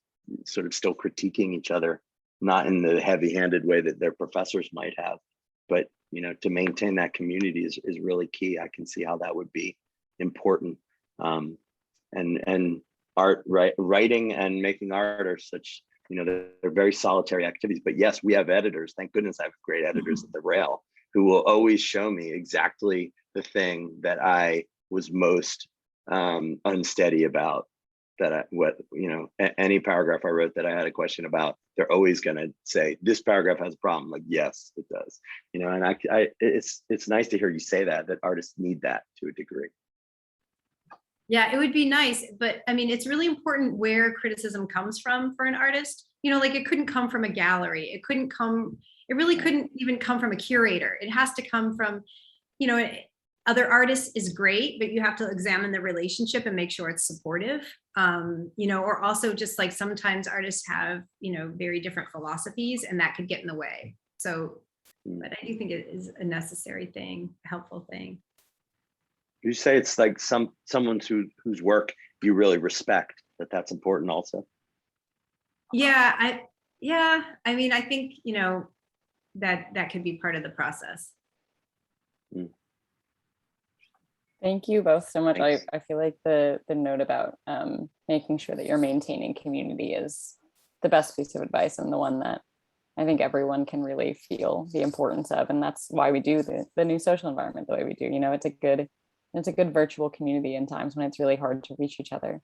sort of still critiquing each other not in the heavy-handed way that their professors might have, but to maintain that community is really key. I can see how that would be important. And art, writing and making art are such, they're very solitary activities. But yes, we have editors. Thank goodness I have great editors at the Rail who will always show me exactly the thing that I was most unsteady about. Any paragraph I wrote that I had a question about, they're always going to say this paragraph has a problem. Like, yes, it does. And it's nice to hear you say that artists need that to a degree. Yeah, it would be nice, but I mean, it's really important where criticism comes from for an artist. Like it couldn't come from a gallery. It really couldn't even come from a curator. It has to come from, other artists is great, but you have to examine the relationship and make sure it's supportive. Or also just like sometimes artists have, very different philosophies and that could get in the way. So, but I do think it is a necessary thing, a helpful thing. You say it's like someone whose work you really respect, that's important also. Yeah, I mean, I think, that could be part of the process. Thank you both so much. Thanks. I feel like the note about making sure that you're maintaining community is the best piece of advice, and the one that I think everyone can really feel the importance of. And that's why we do the new social environment the way we do. It's a good virtual community in times when it's really hard to reach each other.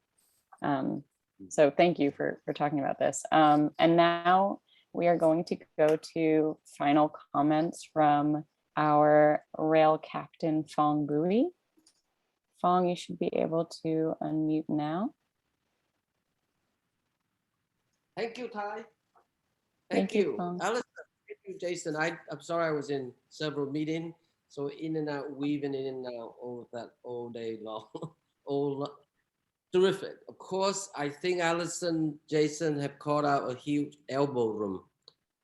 So thank you for talking about this. And now we are going to go to final comments from our Rail captain, Fong Bui. Fong, you should be able to unmute now. Thank you, Ty. Thank you, Fong. Alison, thank you, Jason. I'm sorry I was in several meetings, so in and out, weaving in and out all day long. Terrific. Of course, I think Alison, Jason have called out a huge elbow room.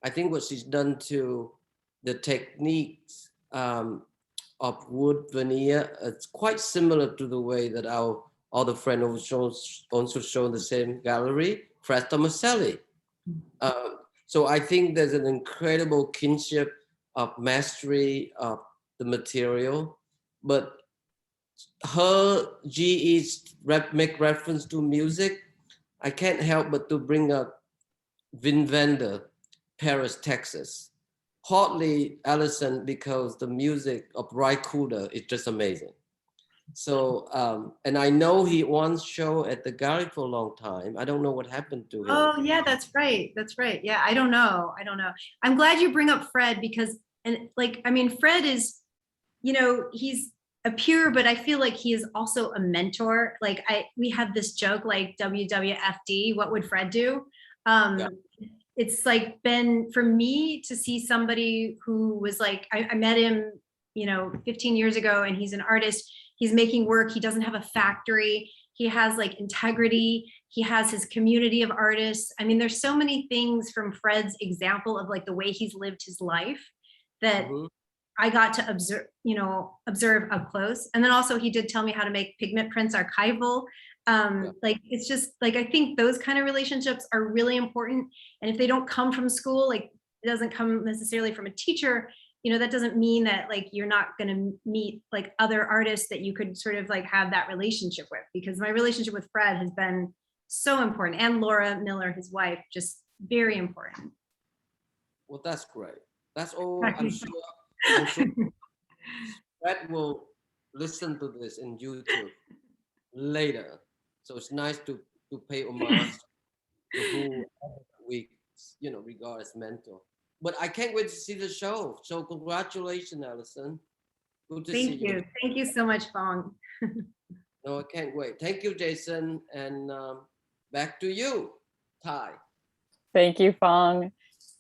I think what she's done to the techniques of wood veneer, it's quite similar to the way that our other friend also shown the same gallery, Fred Tomaselli. So I think there's an incredible kinship of mastery of the material, but her GE's make reference to music. I can't help but to bring up Vin Vendor, Paris, Texas. Hardly Alison, because the music of Ry Cooder is just amazing. So, and I know he once showed at the gallery for a long time. I don't know what happened to him. Oh yeah, that's right. Yeah, I don't know. I'm glad you bring up Fred because, Fred is, he's a peer, but I feel like he is also a mentor. We have this joke like WWFD, what would Fred do? Yeah. It's like been for me to see somebody who was like, I met him, 15 years ago, and he's an artist. He's making work. He doesn't have a factory. He has like integrity. He has his community of artists. I mean, there's so many things from Fred's example of like the way he's lived his life that I got to observe up close. And then also he did tell me how to make pigment prints archival. It's just like, I think those kind of relationships are really important. And if they don't come from school, like it doesn't come necessarily from a teacher, that doesn't mean that like you're not going to meet like other artists that you could sort of like have that relationship with, because my relationship with Fred has been so important, and Laura Miller, his wife, just very important. Well, that's great. That's all. I'm sure Fred will listen to this in YouTube later. So it's nice to pay homage to who we regard as mentor. But I can't wait to see the show. So congratulations, Alison. Good to see you. Thank you. Thank you so much, Fong. No, I can't wait. Thank you, Jason. And back to you, Ty. Thank you, Fong.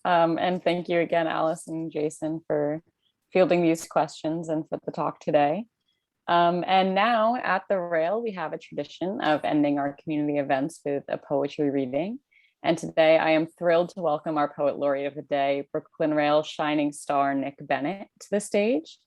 And thank you again, Alison and Jason, for fielding these questions and for the talk today. And now at the Rail, we have a tradition of ending our community events with a poetry reading. And today I am thrilled to welcome our poet laureate of the day, Brooklyn Rail shining star, Nick Bennett, to the stage.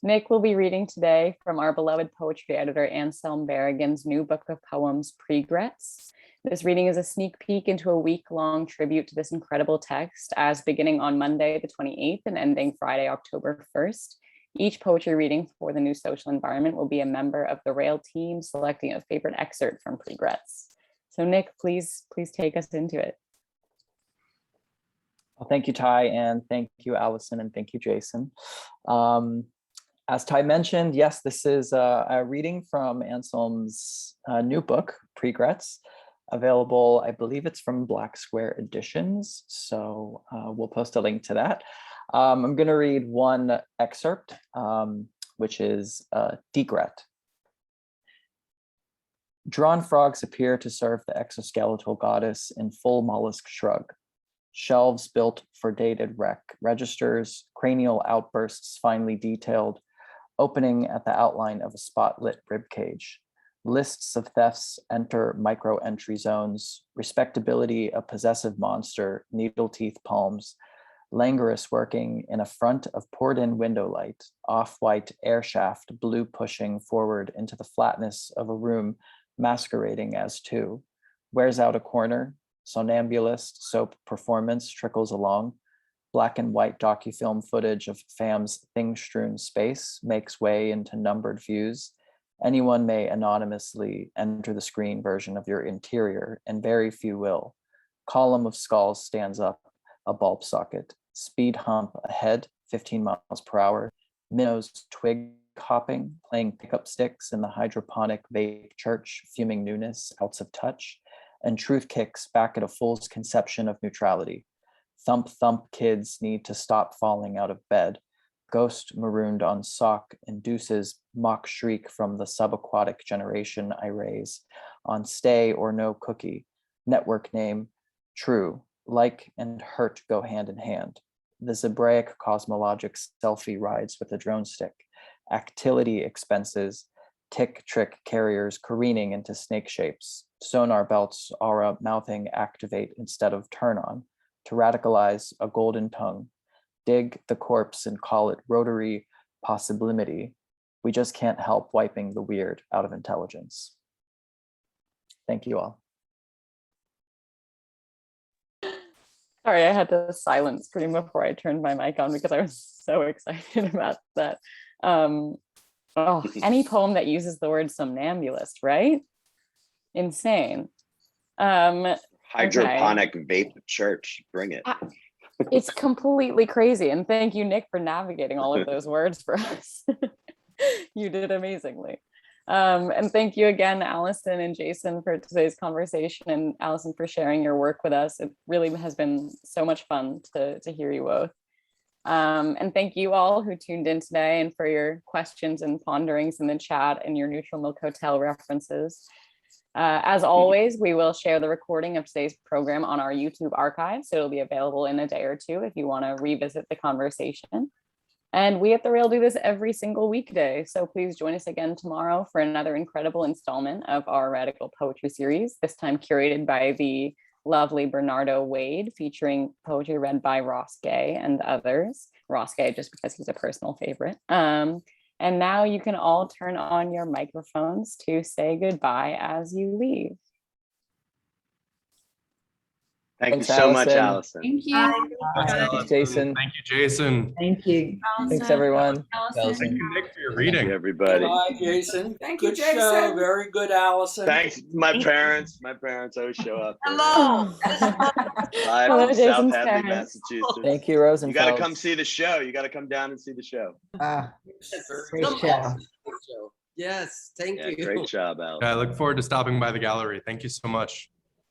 Nick will be reading today from our beloved poetry editor, Anselm Berrigan's new book of poems, Pregrets. This reading is a sneak peek into a week-long tribute to this incredible text, as beginning on Monday, the 28th, and ending Friday, October 1st. Each poetry reading for the new social environment will be a member of the Rail team selecting a favorite excerpt from Pregrets. So Nick, please take us into it. Well, thank you, Ty, and thank you, Allison, and thank you, Jason. As Ty mentioned, yes, this is a reading from Anselm's new book, Pregrets, available, I believe it's from Black Square Editions, so we'll post a link to that. I'm going to read one excerpt, which is Degret. Drawn frogs appear to serve the exoskeletal goddess in full mollusk shrug. Shelves built for dated wreck, registers, cranial outbursts finely detailed, opening at the outline of a spotlit ribcage. Lists of thefts enter micro-entry zones, respectability a possessive monster, needle teeth palms, languorous working in a front of poured-in window light, off-white air shaft blue pushing forward into the flatness of a room masquerading as two, wears out a corner, somnambulist soap performance trickles along, black and white docufilm footage of fam's thing-strewn space makes way into numbered views. Anyone may anonymously enter the screen version of your interior, and very few will. Column of skulls stands up, a bulb socket. Speed hump ahead, 15 miles per hour. Minnows twig hopping, playing pickup sticks in the hydroponic vape church, fuming newness, outs of touch. And truth kicks back at a fool's conception of neutrality. Thump thump kids need to stop falling out of bed. Ghost marooned on sock induces mock shriek from the subaquatic generation I raise. On stay or no cookie. Network name, true. Like and hurt go hand in hand. The Zebraic cosmologic selfie rides with a drone stick. Actility expenses, tick trick carriers careening into snake shapes. Sonar belts aura mouthing activate instead of turn on. To radicalize a golden tongue. Dig the corpse and call it rotary possibility. We just can't help wiping the weird out of intelligence. Thank you all. Sorry, I had to silence screen before I turned my mic on because I was so excited about that. Any poem that uses the word somnambulist, right? Insane. Hydroponic vape church, bring it. It's completely crazy. And thank you, Nick, for navigating all of those words for us. You did amazingly. And thank you again, Allison and Jason, for today's conversation, and Allison for sharing your work with us. It really has been so much fun to hear you both. And thank you all who tuned in today and for your questions and ponderings in the chat and your Neutral Milk Hotel references. As always, we will share the recording of today's program on our YouTube archive, so it'll be available in a day or two if you want to revisit the conversation. And we at The Rail do this every single weekday, so please join us again tomorrow for another incredible installment of our Radical Poetry series, this time curated by the lovely Bernardo Wade, featuring poetry read by Ross Gay and others. Ross Gay, just because he's a personal favorite. And now you can all turn on your microphones to say goodbye as you leave. Thank you Thanks, so much, Allison. Allison. Thank you. Thanks, Jason. Thank you, Jason. Thank you. Thanks, everyone. Thank you, Nick, for your Thank reading. you, everybody. Bye, Jason. Thank you, Good show. Jason. Very good, Allison. Thanks, my parents. My parents always show up. Hello. Live Hello, from Jason's South Hadley, parents. Massachusetts. Thank you, You Rosenfeld. got to come see the show. You got to come down and see the show. Great show. Yes, thank Yeah, you. great job, Al. I look forward to stopping by the gallery. Thank you so much.